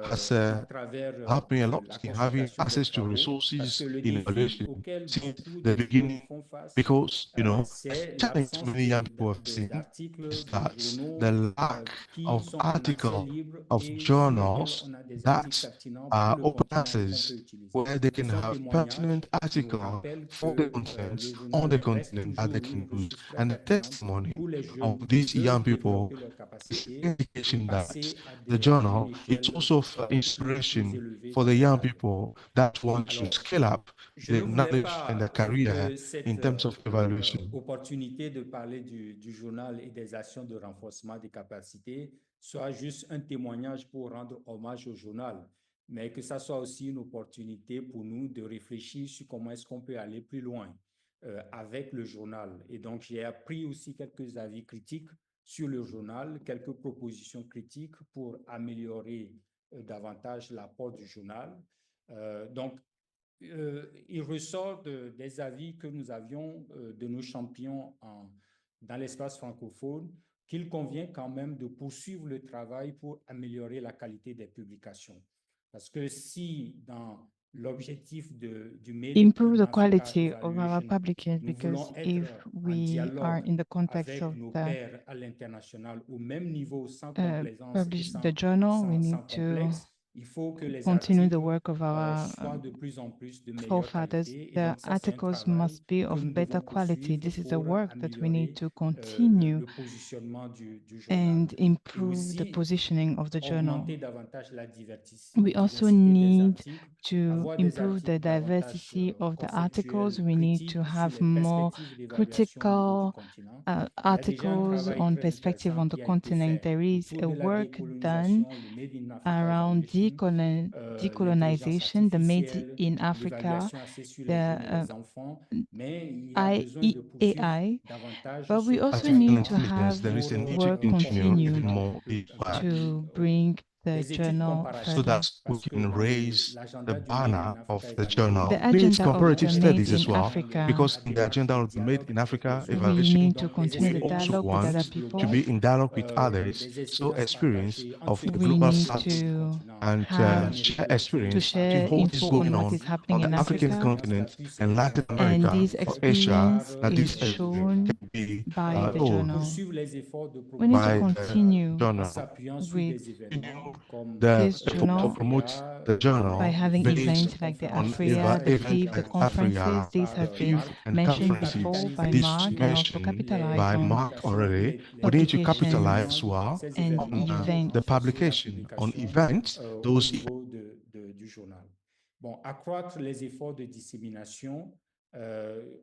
S4: has helped me a lot in having access to resources in evaluation since the beginning, because, you know, a challenge many young people have seen is that the lack of articles, of journals that open access where they can have pertinent articles for the continents on the continent that they can use. And the testimony of these young people is an indication that the journal is also for inspiration for the young people that want to scale up
S2: Je
S4: their
S2: ne voulais
S4: knowledge and their
S2: pas
S4: career
S2: que
S4: in
S2: cette
S4: terms of evaluation.
S2: opportunité de parler du journal et des actions de renforcement des capacités soit juste un témoignage pour rendre hommage au journal, mais que ça soit aussi une opportunité pour nous de réfléchir sur comment est-ce qu'on peut aller plus loin avec le journal. Et donc, j'ai appris aussi quelques avis critiques sur le journal, quelques propositions critiques pour améliorer davantage l'apport du journal. Donc, il ressort des avis que nous avions de nos champions dans l'espace francophone qu'il convient quand même de poursuivre le travail pour améliorer la qualité des publications. Parce que si dans l'objectif du Made
S5: improve
S2: in
S5: the
S2: Africa
S5: quality of our
S2: Evaluation,
S5: publications,
S2: nous
S5: because
S2: voulons
S5: if
S2: être en
S5: we are
S2: dialogue
S5: in the context
S2: avec
S5: of
S2: nos
S5: the
S2: pairs à l'international au même niveau, sans complaisance et
S5: publish the journal, we need
S2: sans
S5: to
S2: complexe, il faut que les
S5: continue the
S2: articles
S5: work of our
S2: soient de plus en plus de meilleure
S5: forefathers.
S2: qualité. Et
S5: The
S2: donc ça, c'est un
S5: articles
S2: travail
S5: must be
S2: que
S5: of
S2: nous
S5: better
S2: devons
S5: quality.
S2: poursuivre
S5: This is a
S2: pour
S5: work that we need
S2: améliorer
S5: to continue
S2: le positionnement du journal.
S5: and
S2: Et
S5: improve the
S2: aussi
S5: positioning of the journal.
S2: augmenter davantage la
S5: We also
S2: diversité des
S5: need
S2: articles,
S5: to
S2: avoir des
S5: improve the
S2: articles davantage
S5: diversity of the articles.
S2: conceptuels,
S5: We need to
S2: critiques sur
S5: have
S2: les
S5: more
S2: perspectives d'évaluation au niveau du
S5: critical
S2: continent. Il y a déjà un
S5: articles
S2: travail
S5: on
S2: très
S5: perspective
S2: intéressant
S5: on the
S2: qui a été
S5: continent.
S2: fait
S5: There is
S2: autour
S5: a
S2: de la
S5: work done
S2: décolonisation, le Made in Africa
S5: around
S2: Evaluation,
S5: decolonization, the Made
S2: artificielle,
S5: in Africa,
S2: l'évaluation axée sur les jeunes et
S5: the
S2: les enfants, mais il y a besoin de poursuivre
S5: AI.
S2: davantage
S5: But we
S2: ce
S5: also
S2: travail
S5: need
S4: Artificial
S5: to
S4: intelligence,
S5: have
S4: there is a need to
S5: work
S4: continue even
S5: continued
S4: more
S5: to bring the
S2: les études
S5: journal
S2: comparatives,
S4: so
S5: further.
S4: that we
S2: parce que
S4: can
S2: dans
S4: raise the
S2: l'agenda du Made in
S4: banner
S2: Africa
S4: of the
S2: Evaluation,
S4: journal.
S5: The
S4: Needs
S5: agenda of
S4: comparative
S5: the
S4: studies
S5: Made
S4: as
S5: in
S4: well,
S5: Africa,
S4: because in the agenda of the Made in Africa
S5: we
S4: evaluation,
S5: need to
S2: donc des
S5: continue the
S4: we also
S5: dialogue with other
S4: want
S5: people.
S4: to be in dialogue with others,
S2: des
S4: so
S2: expériences
S4: experience
S2: partagées entre
S4: of
S2: ceux
S4: the
S2: qui
S5: We
S2: sont
S4: global
S5: need
S2: au niveau
S4: south
S2: du
S5: to
S2: continent
S4: and
S2: et
S5: have
S2: d'Amérique
S4: share
S2: latine,
S4: experience
S5: to
S4: to
S5: share
S4: hold this
S5: info
S4: going
S5: on what
S4: on
S5: is happening
S4: on
S5: in
S4: the African
S5: Africa,
S4: continent and Latin
S5: and
S4: America
S5: this
S4: or Asia,
S5: experience
S4: that
S5: is
S4: this
S5: shown
S4: can be
S5: by the
S4: told
S5: journal.
S2: poursuivre les efforts de
S5: We need to
S4: by
S2: promotion
S4: the
S5: continue
S2: en
S4: journal.
S2: s'appuyant sur
S5: with
S2: des événements comme
S4: The
S5: this
S4: effort to
S5: journal
S4: promote
S2: AfrEA,
S4: the
S5: by
S4: journal
S5: having
S4: based
S5: events like the
S4: on
S5: AfrEA, the
S4: events
S5: FIF, the
S4: like
S5: conferences.
S4: AfrEA,
S5: These
S2: par
S5: have
S4: the
S5: been
S4: FIF and
S5: mentioned
S2: à
S4: conferences.
S5: before by
S2: capitaliser
S4: This
S5: Mark and
S2: sur
S5: also
S4: mentioned
S5: capitalize
S4: by
S2: les
S5: on
S4: Mark
S2: publications et
S4: already,
S2: les
S4: we need to
S5: publications
S4: capitalize
S2: diffusions
S4: as
S2: de
S4: well
S2: ces
S5: and
S2: événements pour
S5: events.
S4: the
S2: renforcer la
S4: publication on
S2: publication
S4: events,
S2: au
S4: those
S2: niveau du journal. Bon, accroître les efforts de dissémination.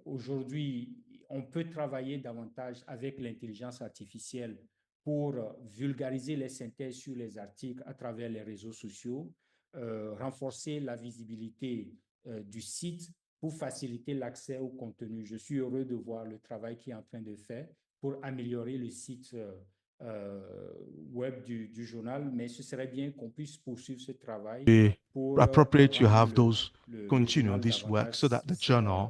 S2: Aujourd'hui, on peut travailler davantage avec l'intelligence artificielle pour vulgariser les synthèses sur les articles à travers les réseaux sociaux, renforcer la visibilité du site pour faciliter l'accès au contenu. Je suis heureux de voir le travail qui est en train de faire pour améliorer le site web du journal, mais ce serait bien qu'on puisse poursuivre ce travail pour
S4: appropriate to
S2: rendre
S4: have those
S2: le
S4: continue
S2: journal
S4: this work so that the
S2: davantage
S4: journal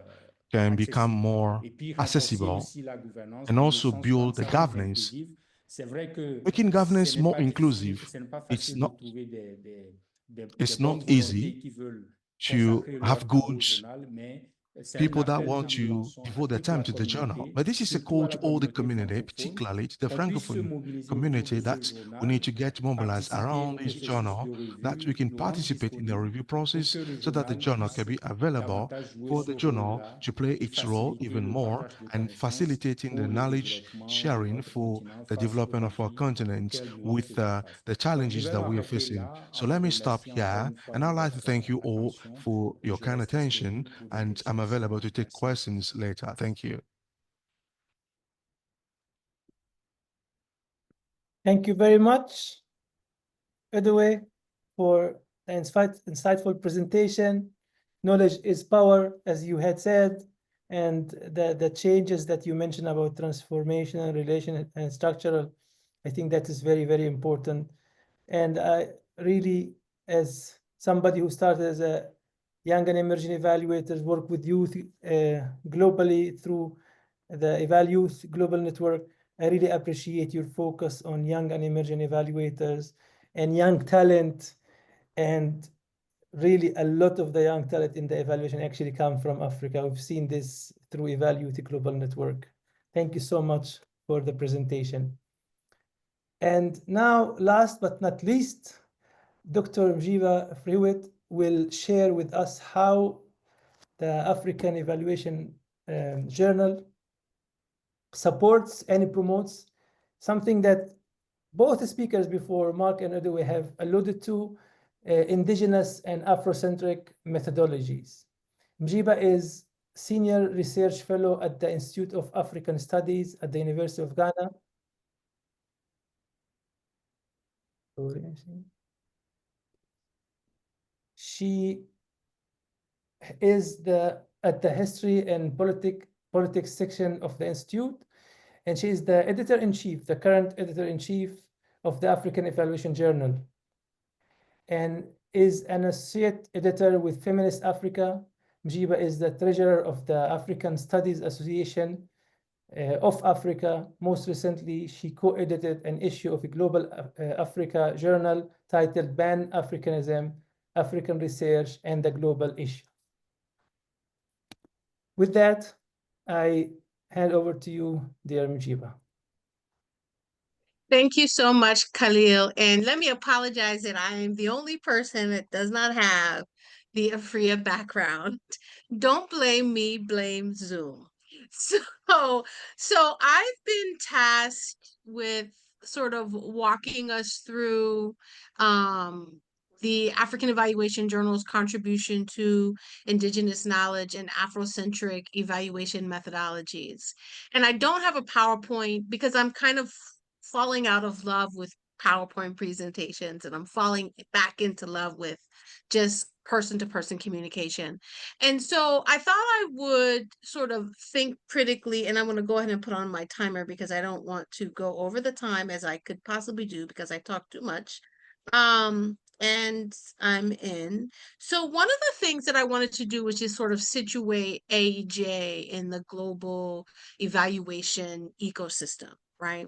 S4: can become
S2: accessible.
S4: more
S2: Et puis renforcer
S4: accessible
S2: aussi la gouvernance
S4: and
S2: dans le
S4: also
S2: sens
S4: build
S2: rendre
S4: the
S2: ça plus
S4: governance,
S2: inclusif. C'est vrai que
S4: making
S2: ce
S4: governance
S2: n'est
S4: more
S2: pas difficile,
S4: inclusive.
S2: ce n'est pas
S4: It's
S2: facile de
S4: not
S2: trouver des
S4: it's
S2: bonnes
S4: not
S2: volontés
S4: easy
S2: qui veulent
S4: to
S2: consacrer
S4: have
S2: leur temps au
S4: good
S2: journal, mais c'est un
S4: people that
S2: appel que
S4: want
S2: nous
S4: to
S2: lançons à
S4: devote their
S2: toute
S4: time
S2: la
S4: to the journal.
S2: communauté,
S4: But this is a
S2: surtout à
S4: call
S2: la
S4: to all the
S2: communauté
S4: community,
S2: francophone,
S4: particularly to the
S2: qu'on puisse se
S4: Francophone
S2: mobiliser autour
S4: community,
S2: de ce
S4: that we
S2: journal,
S4: need to get mobilized
S2: participer au
S4: around this
S2: processus de
S4: journal, that we
S2: revue,
S4: can
S2: nous rendre
S4: participate in the
S2: disponibles
S4: review
S2: pour
S4: process
S2: que le
S4: so that the
S2: journal
S4: journal can
S2: puisse
S4: be available
S2: davantage jouer
S4: for
S2: ce
S4: the journal
S2: rôle-là
S4: to play
S2: et
S4: its role
S2: faciliter
S4: even
S2: le
S4: more
S2: partage de
S4: and
S2: connaissances
S4: facilitating the
S2: pour le
S4: knowledge
S2: développement de
S4: sharing
S2: notre
S4: for
S2: continent
S4: the
S2: face aux
S4: development of our
S2: défis
S4: continent
S2: auxquels nous
S4: with
S2: faisons face.
S4: the
S2: Donc, je
S4: challenges
S2: vais
S4: that we are
S2: m'arrêter
S4: facing.
S2: là en
S4: So let
S2: vous
S4: me stop
S2: remerciant encore
S4: here,
S2: une fois
S4: and
S2: de
S4: I'd like to
S2: votre
S4: thank you all
S2: attention
S4: for
S2: et
S4: your
S2: je
S4: kind
S2: reste
S4: attention,
S2: disponible pour des
S4: and I'm
S2: questions
S4: available
S2: suivantes.
S4: to take
S2: Merci.
S4: questions later. Thank you.
S1: Thank you very much, Edway, for the insightful presentation. Knowledge is power, as you had said, and the changes that you mentioned about transformational, relation, and structural, I think that is very, very important. And I really, as somebody who started as a young and emerging evaluators, work with youth globally through the Evaluate Global Network, I really appreciate your focus on young and emerging evaluators and young talent. And really, a lot of the young talent in the evaluation actually come from Africa. We've seen this through Evaluate Global Network. Thank you so much for the presentation. And now, last but not least, Dr. Mjiva Freewit will share with us how the African Evaluation Journal supports and promotes something that both speakers before, Mark and Odewe, have alluded to, indigenous and Afrocentric methodologies. Mjiba is Senior Research Fellow at the Institute of African Studies at the University of Ghana. She is at the History and Politics section of the Institute, and she is the editor-in-chief, the current editor-in-chief of the African Evaluation Journal, and is an associate editor with Feminist Africa. Mjiba is the treasurer of the African Studies Association of Africa. Most recently, she co-edited an issue of a Global Africa journal titled Pan-Africanism, African Research, and the Global Issue. With that, I hand over to you, dear Mjiba.
S6: Thank you so much, Khalil. And let me apologize that I am the only person that does not have the AfrEA background. Don't blame me, blame Zoom. So I've been tasked with sort of walking us through the African Evaluation Journal's contribution to indigenous knowledge and Afrocentric evaluation methodologies. And I don't have a PowerPoint because I'm kind of falling out of love with PowerPoint presentations, and I'm falling back into love with just person-to-person communication. And so I thought I would sort of think critically, and I'm going to go ahead and put on my timer because I don't want to go over the time as I could possibly do because I talk too much. And I'm in. So one of the things that I wanted to do was just sort of situate AEJ in the global evaluation ecosystem, right?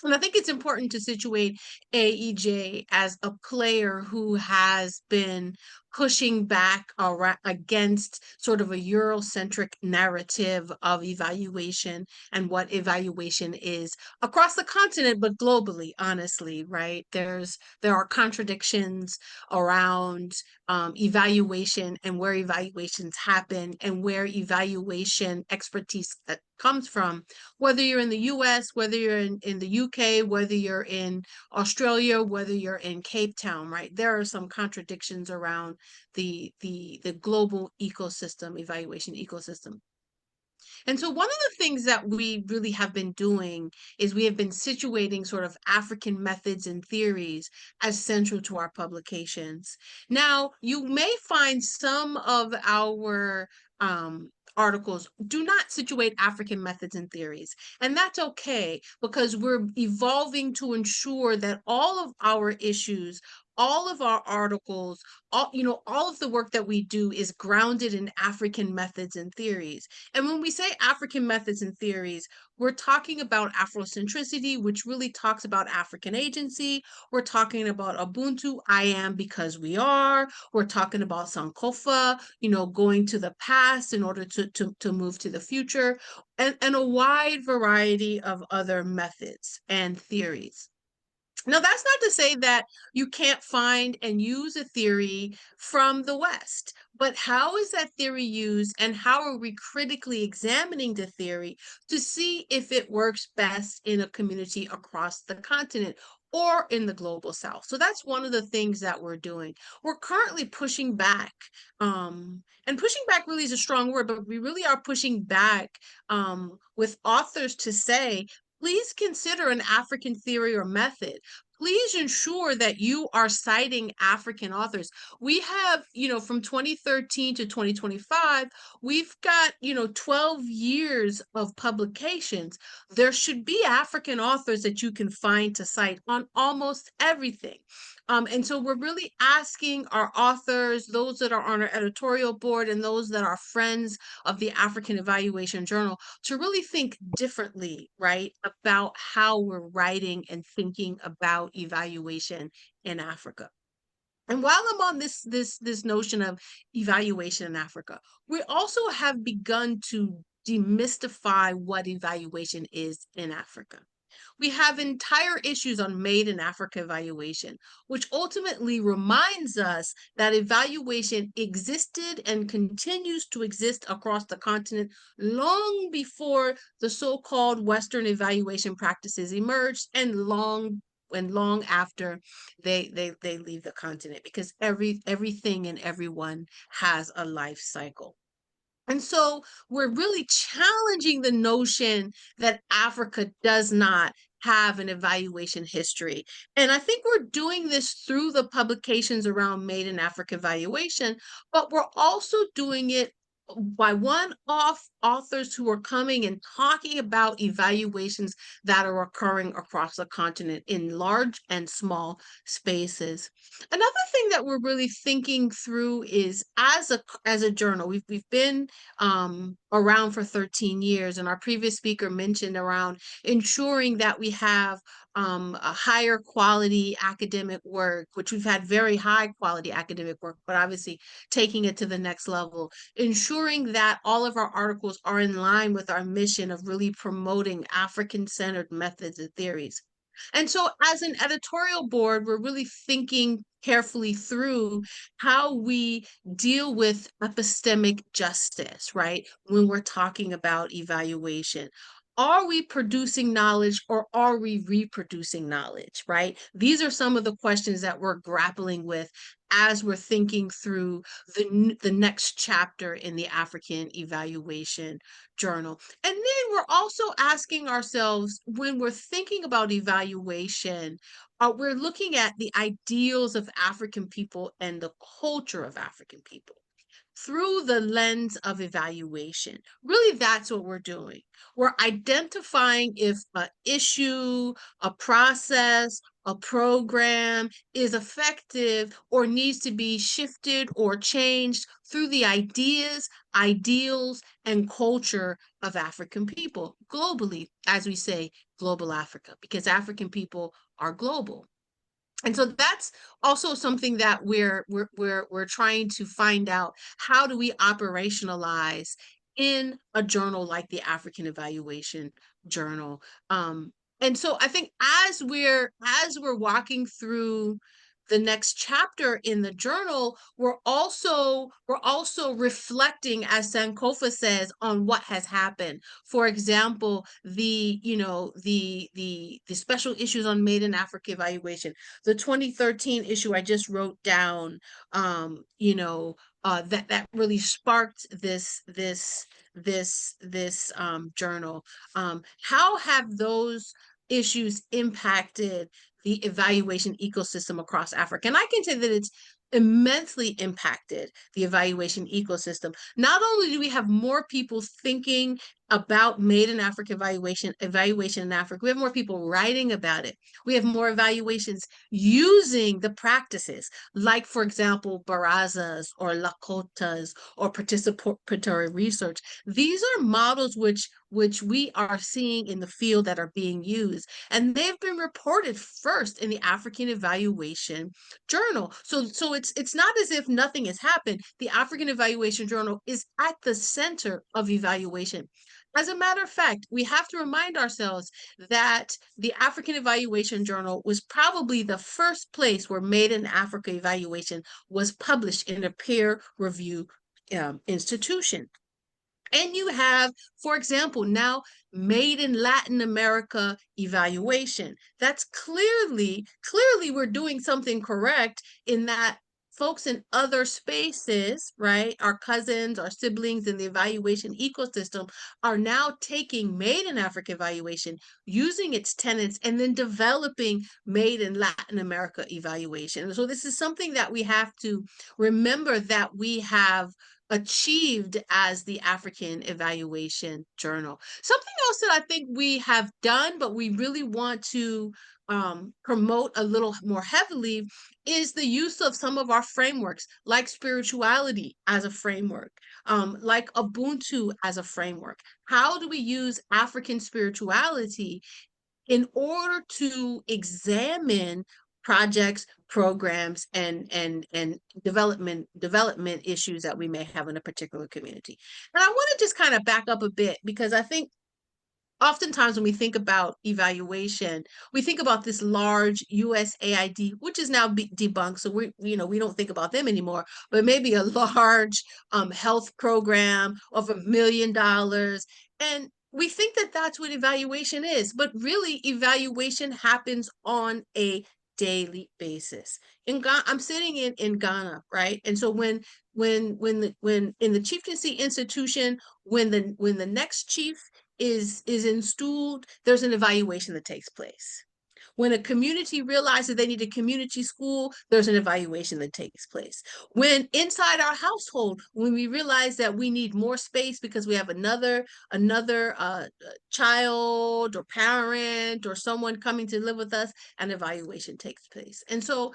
S6: And I think it's important to situate AEJ as a player who has been pushing back against sort of a Eurocentric narrative of evaluation and what evaluation is across the continent, but globally, honestly, right? There are contradictions around evaluation and where evaluations happen and where evaluation expertise comes from, whether you're in the US, whether you're in the UK, whether you're in Australia, whether you're in Cape Town, right? There are some contradictions around the global ecosystem, evaluation ecosystem. And so one of the things that we really have been doing is we have been situating sort of African methods and theories as central to our publications. Now, you may find some of our articles do not situate African methods and theories. And that's okay, because we're evolving to ensure that all of our issues, all of our articles, all of the work that we do is grounded in African methods and theories. And when we say African methods and theories, we're talking about Afrocentricity, which really talks about African agency. We're talking about Ubuntu, I am because we are. We're talking about Sankofa, going to the past in order to move to the future, and a wide variety of other methods and theories. Now, that's not to say that you can't find and use a theory from the West, but how is that theory used, and how are we critically examining the theory to see if it works best in a community across the continent or in the global South? So that's one of the things that we're doing. We're currently pushing back, and pushing back really is a strong word, but we really are pushing back with authors to say, please consider an African theory or method. Please ensure that you are citing African authors. We have, from 2013 to 2025, we've got, 12 years of publications. There should be African authors that you can find to cite on almost everything. And so we're really asking our authors, those that are on our editorial board and those that are friends of the African Evaluation Journal, to really think differently, right, about how we're writing and thinking about evaluation in Africa. And while I'm on this notion of evaluation in Africa, we also have begun to demystify what evaluation is in Africa. We have entire issues on Made in Africa evaluation, which ultimately reminds us that evaluation existed and continues to exist across the continent long before the so-called Western evaluation practices emerged, and long after they leave the continent, because everything and everyone has a life cycle. And so we're really challenging the notion that Africa does not have an evaluation history. And I think we're doing this through the publications around Made in Africa evaluation, but we're also doing it by one-off authors who are coming and talking about evaluations that are occurring across the continent in large and small spaces. Another thing that we're really thinking through is, as a journal, we've been around for 13 years, and our previous speaker mentioned around ensuring that we have a higher quality academic work, which we've had very high quality academic work, but obviously taking it to the next level, ensuring that all of our articles are in line with our mission of really promoting African-centered methods and theories. And so as an editorial board, we're really thinking carefully through how we deal with epistemic justice, right? When we're talking about evaluation. Are we producing knowledge, or are we reproducing knowledge, right? These are some of the questions that we're grappling with as we're thinking through the next chapter in the African Evaluation Journal. And then we're also asking ourselves, when we're thinking about evaluation, we're looking at the ideals of African people and the culture of African people through the lens of evaluation. Really, that's what we're doing. We're identifying if an issue, a process, a program is effective or needs to be shifted or changed through the ideas, ideals, and culture of African people globally, as we say, global Africa, because African people are global. And so that's also something that we're trying to find out. How do we operationalize in a journal like the African Evaluation Journal? And so I think as we're walking through the next chapter in the journal, we're also reflecting, as Sankofa says, on what has happened. For example, the special issues on Made in Africa evaluation, the 2013 issue I just wrote down, that really sparked this journal. How have those issues impacted the evaluation ecosystem across Africa? And I can say that it's immensely impacted the evaluation ecosystem. Not only do we have more people thinking about Made in Africa evaluation in Africa, we have more people writing about it. We have more evaluations using the practices, like, for example, Barazas or Lakotas or participatory research. These are models which we are seeing in the field that are being used, and they've been reported first in the African Evaluation Journal. So it's not as if nothing has happened. The African Evaluation Journal is at the center of evaluation. As a matter of fact, we have to remind ourselves that the African Evaluation Journal was probably the first place where Made in Africa evaluation was published in a peer review institution. And you have, for example, now Made in Latin America evaluation. That's clearly we're doing something correct in that folks in other spaces, right, our cousins, our siblings in the evaluation ecosystem, are now taking Made in Africa evaluation, using its tenets, and then developing Made in Latin America evaluation. And so this is something that we have to remember that we have achieved as the African Evaluation Journal. Something else that I think we have done, but we really want to promote a little more heavily, is the use of some of our frameworks, like spirituality as a framework, like Ubuntu as a framework. How do we use African spirituality in order to examine projects, programs, and development issues that we may have in a particular community? And I want to just kind of back up a bit, because I think oftentimes when we think about evaluation, we think about this large USAID, which is now debunked. So we don't think about them anymore, but maybe a large health program of $1 million. And we think that that's what evaluation is, but really evaluation happens on a daily basis. In Ghana, I'm sitting in Ghana, right? And so when in the chieftaincy institution, when the next chief is installed, there's an evaluation that takes place. When a community realizes they need a community school, there's an evaluation that takes place. When inside our household, when we realize that we need more space because we have another child or parent or someone coming to live with us, an evaluation takes place. And so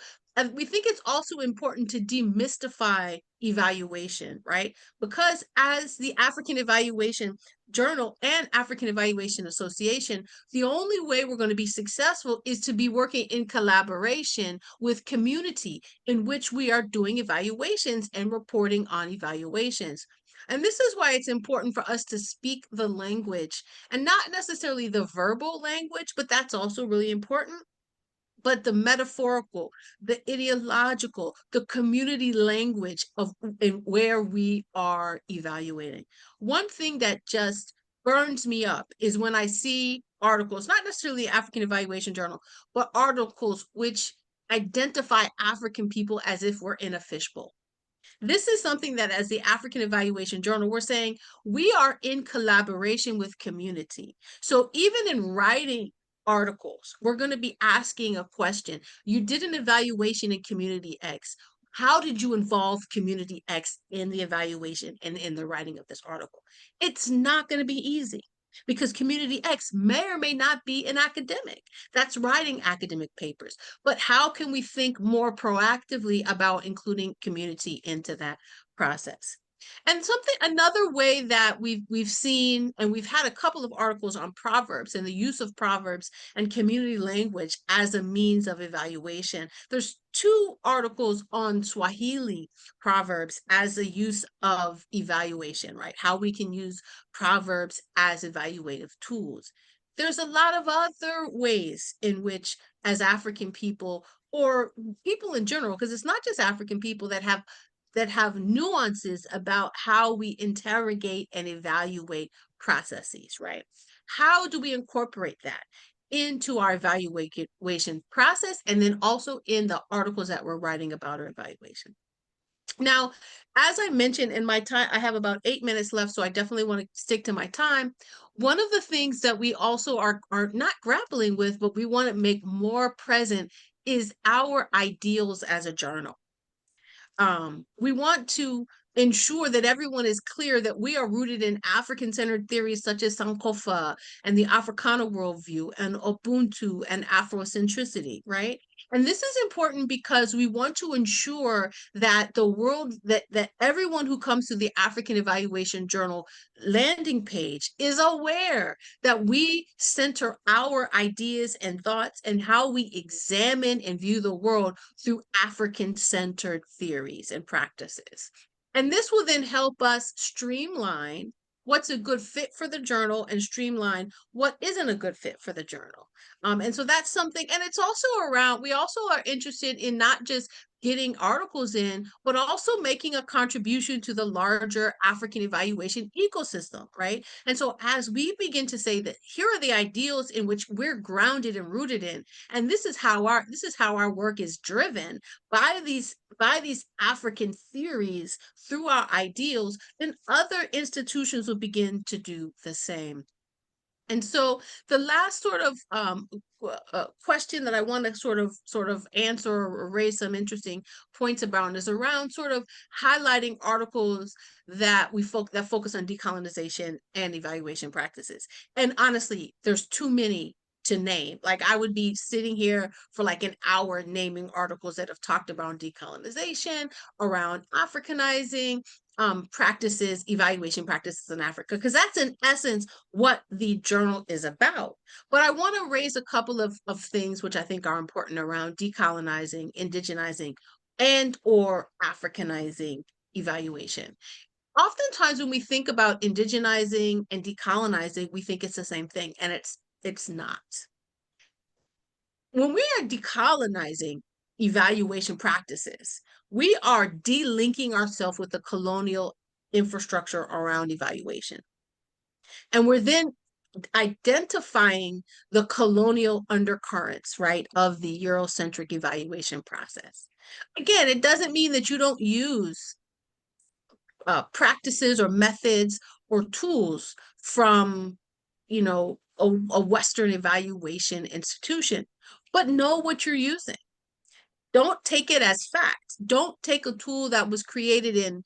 S6: we think it's also important to demystify evaluation, right? Because as the African Evaluation Journal and African Evaluation Association, the only way we're going to be successful is to be working in collaboration with community in which we are doing evaluations and reporting on evaluations. And this is why it's important for us to speak the language, and not necessarily the verbal language, but that's also really important, but the metaphorical, the ideological, the community language of where we are evaluating. One thing that just burns me up is when I see articles, not necessarily African Evaluation Journal, but articles which identify African people as if we're in a fishbowl. This is something that as the African Evaluation Journal, we're saying we are in collaboration with community. So even in writing articles, we're going to be asking a question. You did an evaluation in Community X. How did you involve Community X in the evaluation and in the writing of this article? It's not going to be easy, because Community X may or may not be an academic that's writing academic papers. But how can we think more proactively about including community into that process? And another way that we've seen, and we've had a couple of articles on Proverbs and the use of Proverbs and community language as a means of evaluation. There's 2 articles on Swahili Proverbs as a use of evaluation, right? How we can use Proverbs as evaluative tools. There's a lot of other ways in which, as African people, or people in general, because it's not just African people that have nuances about how we interrogate and evaluate processes, right? How do we incorporate that into our evaluation process, and then also in the articles that we're writing about our evaluation? Now, as I mentioned in my time, I have about 8 minutes left, so I definitely want to stick to my time. One of the things that we also are not grappling with, but we want to make more present, is our ideals as a journal. We want to ensure that everyone is clear that we are rooted in African-centered theories such as Sankofa and the Africana worldview and Ubuntu and Afrocentricity, right? And this is important because we want to ensure that the world, that everyone who comes to the African Evaluation Journal landing page is aware that we center our ideas and thoughts and how we examine and view the world through African-centered theories and practices. And this will then help us streamline what's a good fit for the journal and streamline what isn't a good fit for the journal. And so that's something, and it's also around, we also are interested in not just getting articles in, but also making a contribution to the larger African evaluation ecosystem, right? And so as we begin to say that here are the ideals in which we're grounded and rooted in, and this is how our work is driven by these African theories through our ideals, then other institutions will begin to do the same. And so the last sort of question that I want to sort of answer or raise some interesting points about is around sort of highlighting articles that that focus on decolonization and evaluation practices. And honestly, there's too many to name. Like, I would be sitting here for like an hour naming articles that have talked about decolonization, around Africanizing, practices, evaluation practices in Africa, because that's in essence what the journal is about. But I want to raise a couple of things which I think are important around decolonizing, indigenizing, and or Africanizing evaluation. oftentimes when we think about indigenizing and decolonizing, we think it's the same thing, and it's not. When we are decolonizing evaluation practices, we are delinking ourselves with the colonial infrastructure around evaluation. And we're then identifying the colonial undercurrents, right, of the Eurocentric evaluation process. Again, it doesn't mean that you don't use practices or methods or tools from, you know, a Western evaluation institution, but know what you're using. Don't take it as fact. Don't take a tool that was created in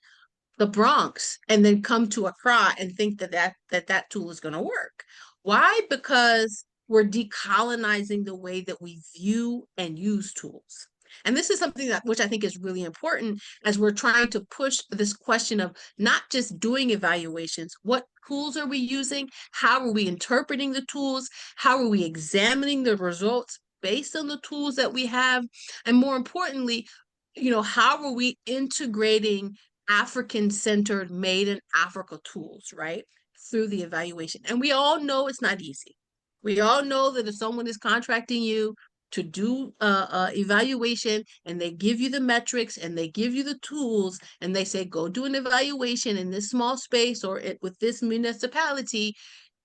S6: the Bronx and then come to Accra and think that tool is going to work. Why? Because we're decolonizing the way that we view and use tools. And this is something that which I think is really important as we're trying to push this question of not just doing evaluations. What tools are we using? How are we interpreting the tools? How are we examining the results based on the tools that we have? And more importantly, you know, how are we integrating African-centered, made in Africa tools, right, through the evaluation? And we all know it's not easy. We all know that if someone is contracting you to do evaluation and they give you the metrics and they give you the tools and they say, go do an evaluation in this small space or with this municipality,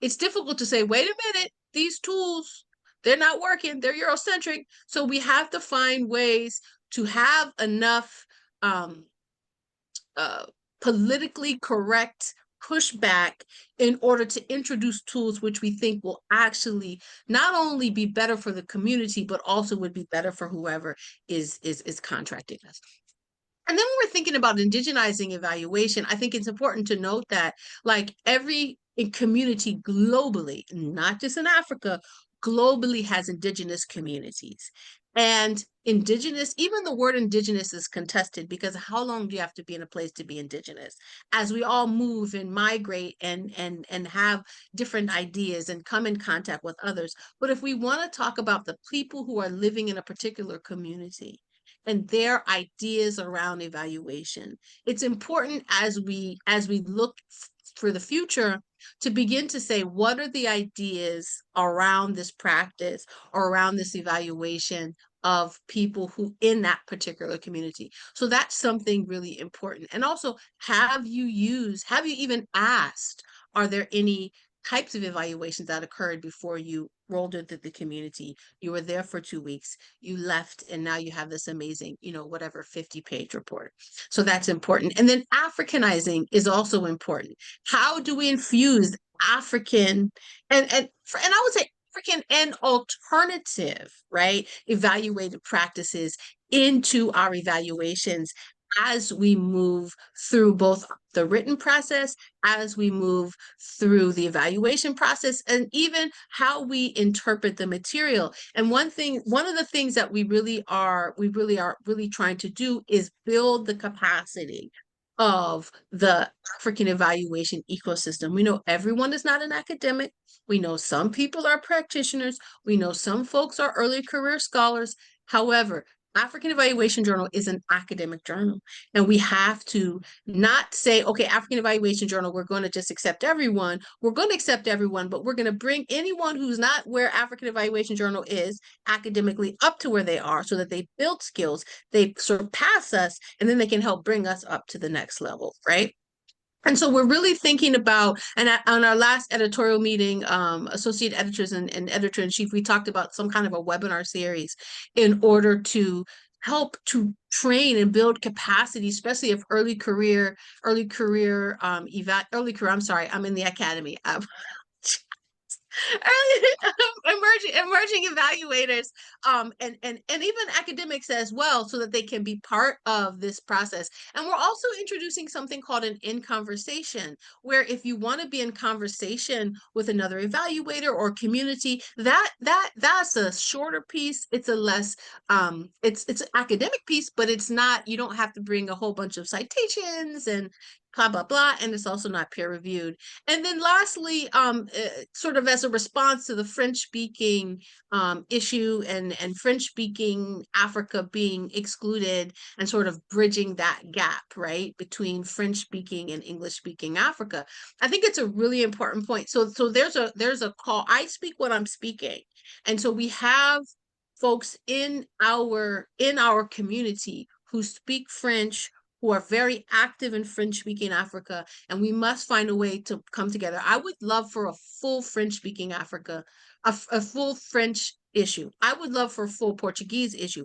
S6: it's difficult to say, wait a minute, these tools, they're not working, they're Eurocentric. So we have to find ways to have enough politically correct pushback in order to introduce tools which we think will actually not only be better for the community, but also would be better for whoever is contracting us. And then when we're thinking about indigenizing evaluation, I think it's important to note that like every community globally, not just in Africa, globally has indigenous communities. And indigenous, even the word indigenous is contested because how long do you have to be in a place to be indigenous? As we all move and migrate and have different ideas and come in contact with others. But if we want to talk about the people who are living in a particular community, and their ideas around evaluation. It's important as we look for the future to begin to say, what are the ideas around this practice or around this evaluation of people who in that particular community? So that's something really important. And also, have you even asked, are there any types of evaluations that occurred before you rolled into the community? You were there for 2 weeks, you left, and now you have this amazing, you know, whatever 50-page report. So that's important. And then Africanizing is also important. How do we infuse African and I would say African and alternative, right, evaluated practices into our evaluations as we move through both the written process, as we move through the evaluation process, and even how we interpret the material. And one of the things that we really are trying to do is build the capacity of the African evaluation ecosystem. We know everyone is not an academic. We know some people are practitioners. We know some folks are early career scholars. However, African Evaluation Journal is an academic journal, and we have to not say, okay, African Evaluation Journal, we're going to just accept everyone. We're going to accept everyone, but we're going to bring anyone who's not where African Evaluation Journal is academically up to where they are so that they build skills, they surpass us, and then they can help bring us up to the next level, right? And so we're really thinking about, and on our last editorial meeting, associate editors and editor-in-chief, we talked about some kind of a webinar series in order to help to train and build capacity, especially of early career, I'm sorry, I'm in the academy. Emerging evaluators and even academics as well, so that they can be part of this process. And we're also introducing something called an in conversation, where if you want to be in conversation with another evaluator or community, that's a shorter piece. It's a less it's an academic piece, but it's not, you don't have to bring a whole bunch of citations and blah, blah, blah, and it's also not peer reviewed. And then lastly, sort of as a response to the French-speaking issue and French-speaking Africa being excluded and sort of bridging that gap, right, between French-speaking and English-speaking Africa, I think it's a really important point. So there's a call. I speak what I'm speaking. And so we have folks in our community who speak French, who are very active in French-speaking Africa, and we must find a way to come together. I would love for a full French-speaking Africa, a full French issue. I would love for a full Portuguese issue.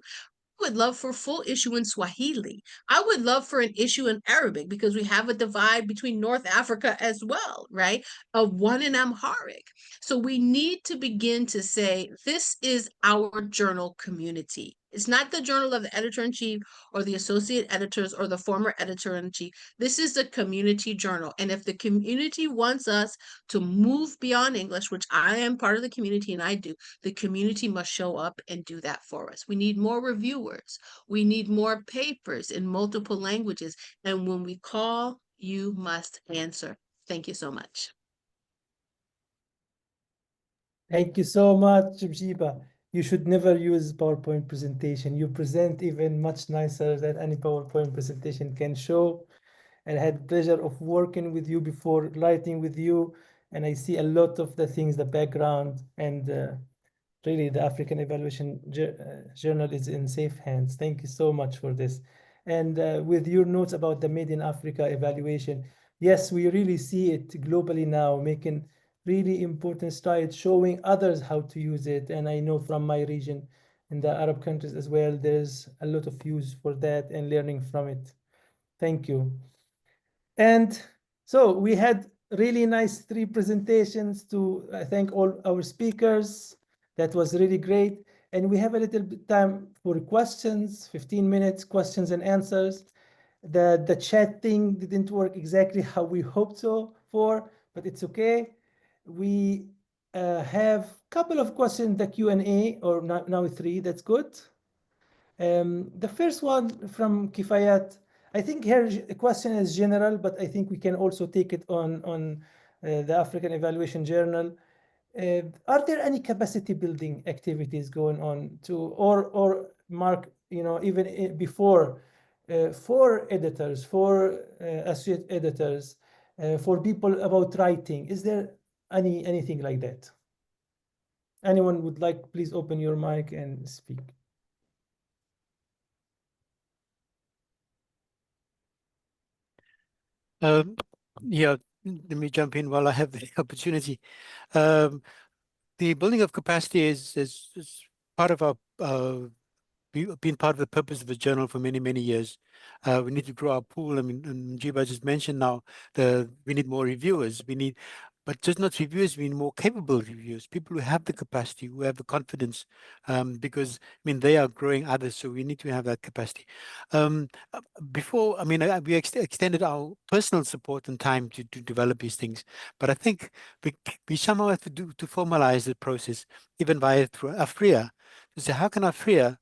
S6: I would love for a full issue in Swahili. I would love for an issue in Arabic because we have a divide between North Africa as well, right? One in Amharic. So we need to begin to say, this is our journal community. It's not the journal of the editor-in-chief or the associate editors or the former editor-in-chief. This is a community journal. And if the community wants us to move beyond English, which I am part of the community and I do, the community must show up and do that for us. We need more reviewers. We need more papers in multiple languages. And when we call, you must answer. Thank you so much.
S1: Thank you so much, Mjiba. You should never use PowerPoint presentation. You present even much nicer than any PowerPoint presentation can show. And I had pleasure of working with you before, writing with you, and I see a lot of the things, the background, and really the African Evaluation Journal is in safe hands. Thank you so much for this. And with your notes about the Made in Africa evaluation, yes, we really see it globally now, making really important strides, showing others how to use it. And I know from my region in the Arab countries as well, there's a lot of use for that and learning from it. Thank you. And so we had really nice 3 presentations to thank all our speakers. That was really great. And we have a little bit time for questions, 15 minutes, questions and answers. The chat thing didn't work exactly how we hoped so for, but it's okay. We have a couple of questions in the Q&A, or now 3, that's good. The first one from Kifayat, I think her question is general, but I think we can also take it on the African Evaluation Journal. Are there any capacity building activities going on to, or Mark, even before, for editors, for associate editors, for people about writing? Is there anything like that? Anyone would like, please open your mic and speak.
S3: Yeah, let me jump in while I have the opportunity. The building of capacity is part of our been part of the purpose of the journal for many, many years. We need to grow our pool. I mean, and Jiba just mentioned now we need more reviewers. But just not reviewers, we need more capable reviewers, people who have the capacity, who have the confidence, because I mean they are growing others, so we need to have that capacity. Before, I mean, we extended our personal support and time to develop these things, but I think we somehow have to formalize the process, even through AfrEA, to say how can AfrEA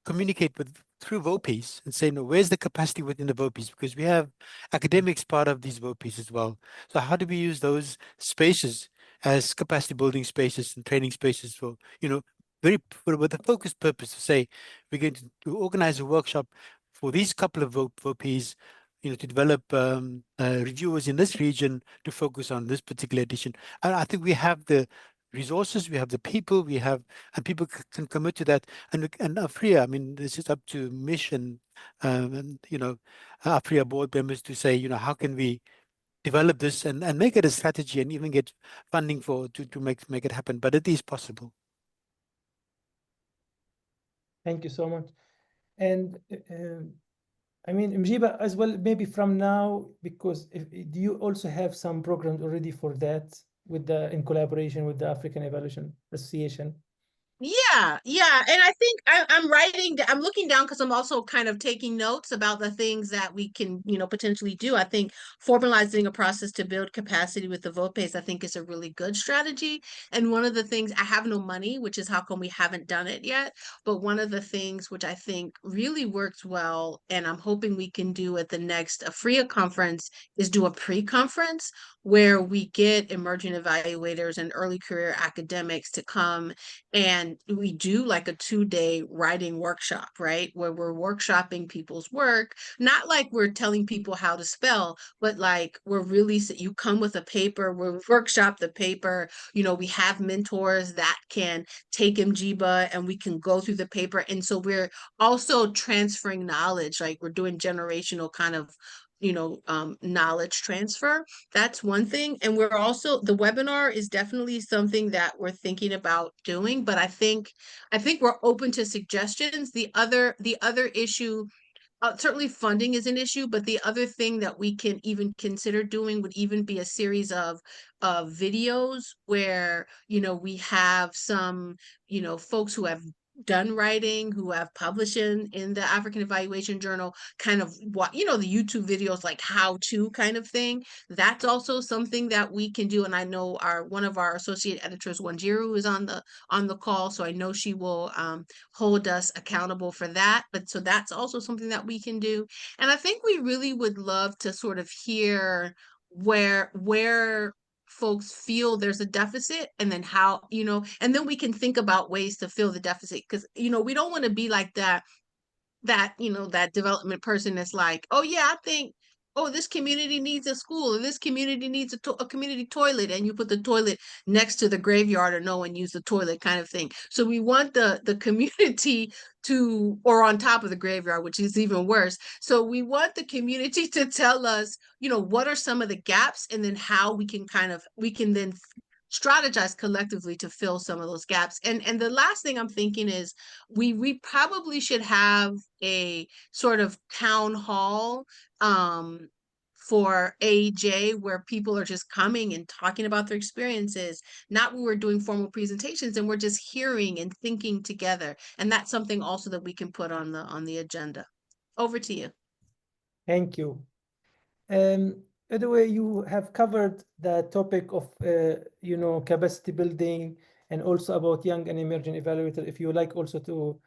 S3: communicate through VOPs and say, no, where's the capacity within the VOPs? Because we have academics part of these VOPs as well. So how do we use those spaces as capacity building spaces and training spaces for, with a focused purpose to say, we're going to organize a workshop for these couple of VOPs, to develop reviewers in this region to focus on this particular edition. And I think we have the resources, we have the people, and people can commit to that. And AfrEA, I mean, this is up to Mish and AfrEA board members to say, how can we develop this and make it a strategy and even get funding to make it happen. But it is possible.
S1: Thank you so much. And I mean, Mjiba, as well, maybe from now, because do you also have some programs already for that in collaboration with the African Evaluation Association?
S6: Yeah, and I think I'm looking down because I'm also kind of taking notes about the things that we can, potentially do. I think formalizing a process to build capacity with the vote base, I think is a really good strategy. And one of the things, I have no money, which is how come we haven't done it yet. But one of the things which I think really works well, and I'm hoping we can do at the next AfrEA conference, is do a pre-conference where we get emerging evaluators and early career academics to come, and we do like a 2-day writing workshop, right? Where we're workshopping people's work, not like we're telling people how to spell, but like you come with a paper, we workshop the paper, we have mentors that can take MGBA and we can go through the paper. And so we're also transferring knowledge, like we're doing generational kind of knowledge transfer. That's one thing. And the webinar is definitely something that we're thinking about doing, but I think we're open to suggestions. The other issue, certainly funding is an issue, but the other thing that we can even consider doing would even be a series of videos where, we have some, folks who have done writing, who have published in the African Evaluation Journal, kind of what, the YouTube videos, like how to kind of thing. That's also something that we can do. And I know one of our associate editors, Wanjiru, is on the call. So I know she will hold us accountable for that. But so that's also something that we can do. And I think we really would love to sort of hear where folks feel there's a deficit, and then how, and then we can think about ways to fill the deficit. Because, we don't want to be like that development person that's like, oh yeah, I think, oh, this community needs a school, or this community needs a community toilet, and you put the toilet next to the graveyard, or no one used the toilet, kind of thing. So we want the community to, or on top of the graveyard, which is even worse. So we want the community to tell us, what are some of the gaps, and then how we can then strategize collectively to fill some of those gaps. And the last thing I'm thinking is we probably should have a sort of town hall for AEJ, where people are just coming and talking about their experiences, not where we're doing formal presentations, and we're just hearing and thinking together. And that's something also that we can put on the agenda. Over to you.
S1: Thank you. By the way, you have covered the topic of capacity building, and also about young and emerging evaluator, if you would like also to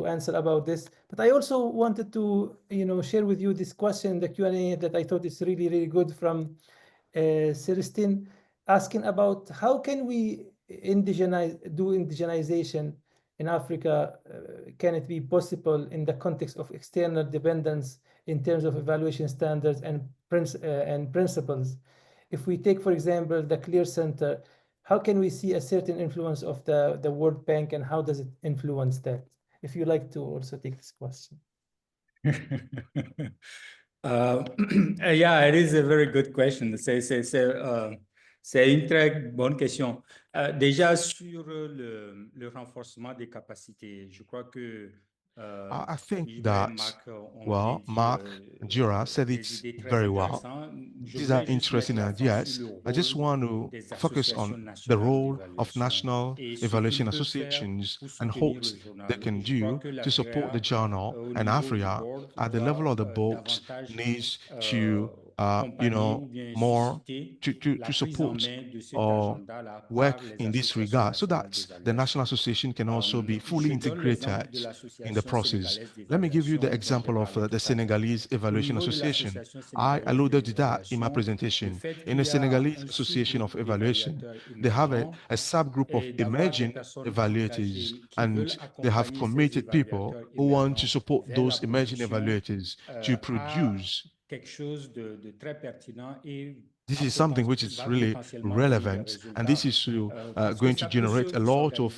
S1: answer about this. But I also wanted to share with you this question, the Q&A, that I thought is really, really good, from Celestine, asking about how can we indigenization in Africa. Can it be possible in the context of external dependence in terms of evaluation standards and principles? If we take, for example, the Clear Center, how can we see a certain influence of the World Bank, and how does it influence that? If you like to also take this question.
S2: Yeah, it is a very good question. C'est une très bonne question. Déjà sur le renforcement des capacités, je crois que
S4: I think that, well, Mark and Jura said it very well. These are interesting ideas. I just want to focus on the role of national evaluation associations and what they can do to support the journal and AfrEA at the level of the board needs to, more to support or work in this regard, so that the National Association can also be fully integrated in the process. Let me give you the example of the Senegalese Evaluation Association. I alluded to that in my presentation. In the Senegalese Association of Evaluation, they have a subgroup of emerging evaluators, and they have committed people who want to support those emerging evaluators to produce. This is something which is really relevant, and this is going to generate a lot of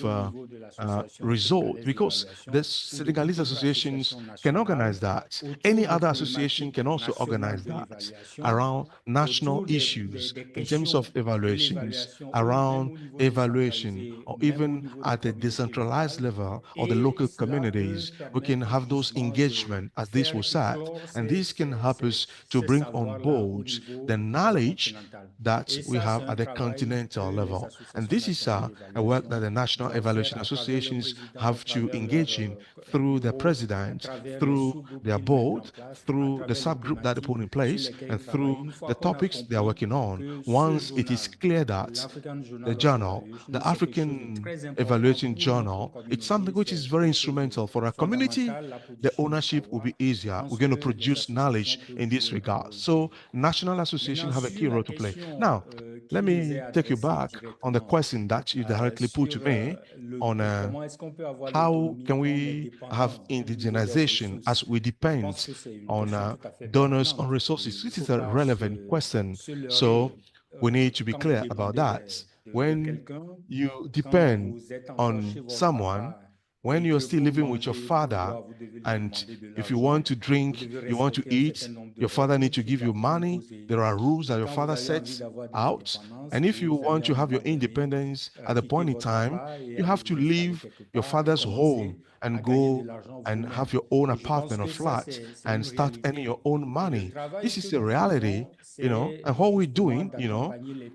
S4: result, because the Senegalese associations can organize that. Any other association can also organize that around national issues in terms of evaluations, around evaluation, or even at the decentralized level or the local communities. We can have those engagement, as this was said, and this can help us to bring on board the knowledge reach that we have at the continental level. And this is a work that the national evaluation associations have to engage in through the president, through their board, through the subgroup that they put in place, and through the topics they are working on. Once it is clear that the journal, the African Evaluating Journal, it's something which is very instrumental for our community, the ownership will be easier. We're going to produce knowledge in this regard. So national association have a key role to play. Now, let me take you back on the question that you directly put to me on how can we have indigenization as we depend on donors on resources. This is a relevant question. So we need to be clear about that. When you depend on someone, when you're still living with your father, and if you want to drink, you want to eat, your father needs to give you money. There are rules that your father sets out. And if you want to have your independence at a point in time, you have to leave your father's home and go and have your own apartment or flat and start earning your own money. This is the reality, and what we're doing,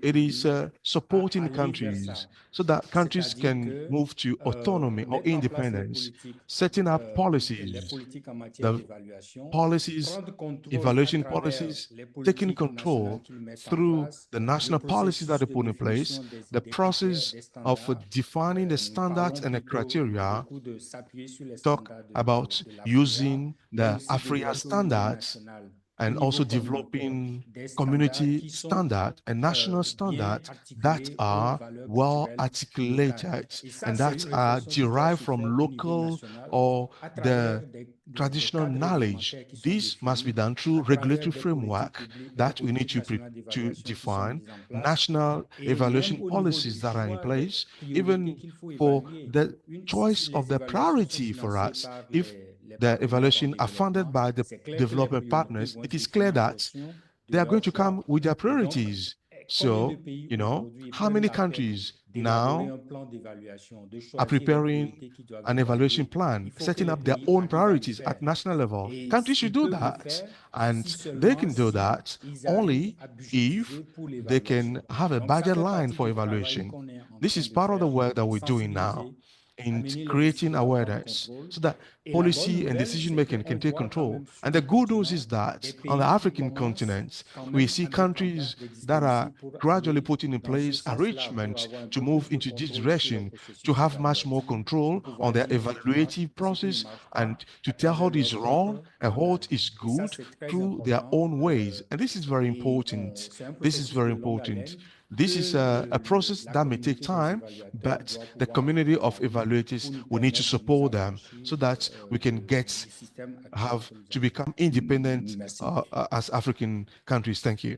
S4: it is supporting countries so that countries can move to autonomy or independence, setting up policies, the policies, evaluation policies, taking control through the national policies that are put in place, the process of defining the standards and the criteria, talk about using the AfrEA standards and also developing community standard and national standards that are well articulated and that are derived from local or the traditional knowledge. This must be done through regulatory framework that we need to define, national evaluation policies that are in place, even for the choice of the priority for us. If the evaluation are funded by the development partners, it is clear that they are going to come with their priorities. So, how many countries now are preparing an evaluation plan, setting up their own priorities at national level? Countries should do that. And they can do that only if they can have a budget line for evaluation. This is part of the work that we're doing now in creating awareness so that policy and decision making can take control. And the good news is that on the African continent, we see countries that are gradually putting in place arrangements to move into this direction, to have much more control on their evaluative process and to tell what is wrong and what is good through their own ways. And this is very important. This is very important. This is a process that may take time, but the community of evaluators, we need to support them so that we can have to become independent as African countries. Thank you.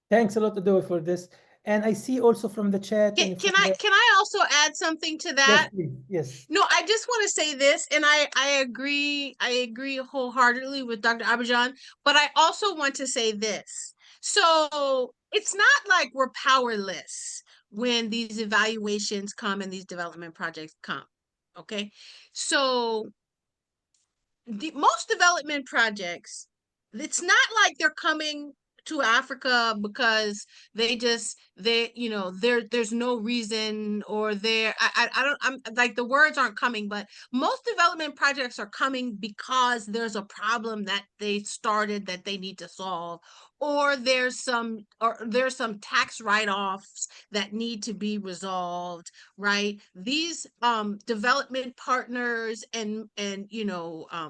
S1: Thanks a lot, Adoy, for this. And I see also from the chat.
S6: Can I also add something to that?
S1: Yes, please. Yes.
S6: No, I just want to say this, and I agree wholeheartedly with Dr. Abidjan, but I also want to say this. So it's not like we're powerless when these evaluations come and these development projects come. Okay. So most development projects, it's not like they're coming to Africa because there's no reason, or I'm like, the words aren't coming, but most development projects are coming because there's a problem that they started that they need to solve, or there's some tax write-offs that need to be resolved, right? These development partners and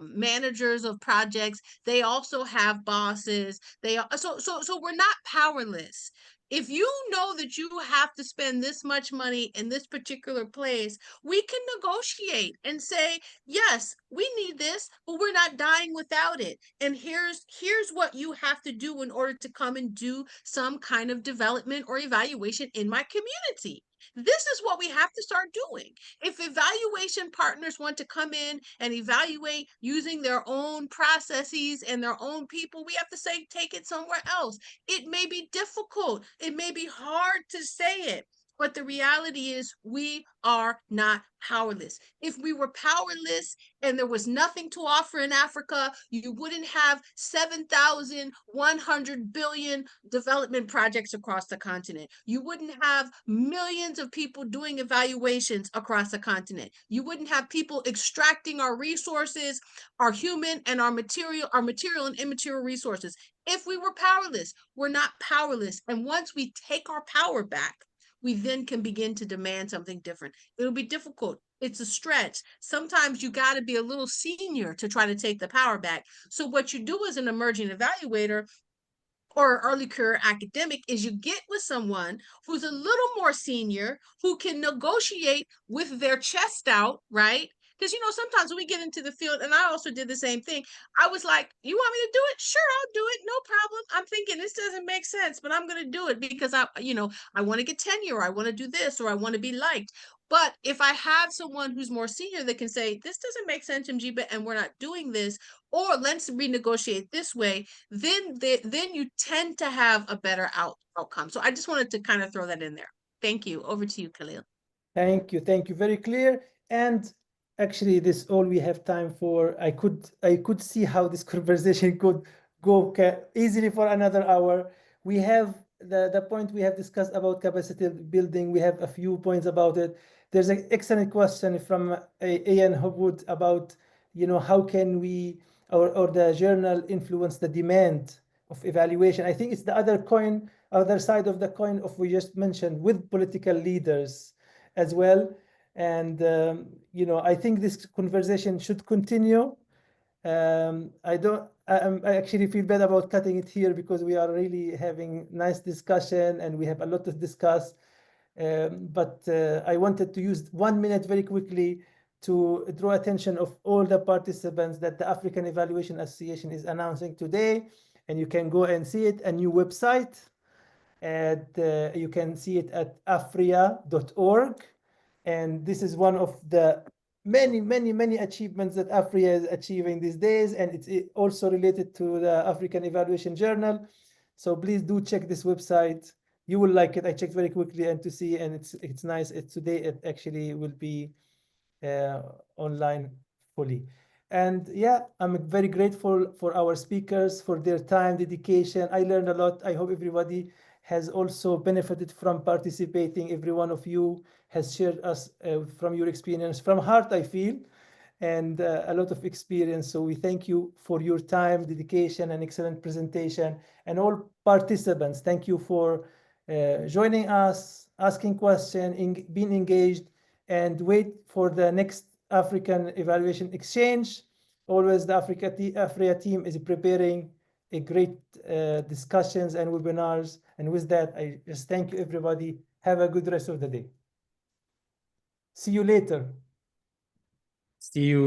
S6: managers of projects, they also have bosses. So we're not powerless. If you know that you have to spend this much money in this particular place, we can negotiate and say, yes, we need this, but we're not dying without it. And here's what you have to do in order to come and do some kind of development or evaluation in my community. This is what we have to start doing. If evaluation partners want to come in and evaluate using their own processes and their own people, we have to say, take it somewhere else. It may be difficult. It may be hard to say it, But the reality is we are not powerless. If we were powerless and there was nothing to offer in Africa, you wouldn't have 7,100 billion development projects across the continent. You wouldn't have millions of people doing evaluations across the continent. You wouldn't have people extracting our resources, our human and our material and immaterial resources. If we were powerless, we're not powerless. And once we take our power back, we then can begin to demand something different. It'll be difficult. It's a stretch. Sometimes you got to be a little senior to try to take the power back. So what you do as an emerging evaluator or early career academic is you get with someone who's a little more senior, who can negotiate with their chest out, right? Because, sometimes when we get into the field, and I also did the same thing, I was like, you want me to do it? Sure, I'll do it. No problem. I'm thinking this doesn't make sense, but I'm going to do it because I want to get tenure, or I want to do this, or I want to be liked. But if I have someone who's more senior that can say, this doesn't make sense, Mjiba, and we're not doing this, or let's renegotiate this way, then you tend to have a better outcome. So I just wanted to kind of throw that in there. Thank you. Over to you, Khalil.
S1: Thank you. Very clear. And actually, this all we have time for. I could see how this conversation could go easily for another hour. We have the point we have discussed about capacity building. We have a few points about it. There's an excellent question from Ian Hobwood about, how can we or the journal influence the demand of evaluation. I think it's the other side of the coin of we just mentioned, with political leaders as well. And, I think this conversation should continue. I actually feel bad about cutting it here because we are really having nice discussion and we have a lot to discuss. But I wanted to use 1 minute very quickly to draw attention of all the participants that the African Evaluation Association is announcing today. And you can go and see it, a new website. And you can see it at AfrEA.org. And this is one of the many achievements that AfrEA is achieving these days. And it's also related to the African Evaluation Journal. So please do check this website. You will like it. I checked very quickly and to see, and it's nice. Today it actually will be online fully. And yeah, I'm very grateful for our speakers, for their time, dedication. I learned a lot. I hope everybody has also benefited from participating. Every one of you has shared us from your experience, from heart, I feel, and a lot of experience. So we thank you for your time, dedication, and excellent presentation. And all participants, thank you for joining us, asking questions, being engaged, and wait for the next African Evaluation Exchange. Always the AfrEA team is preparing a great discussions and webinars. And with that, I just thank you, everybody. Have a good rest of the day. See you later.
S2: See you.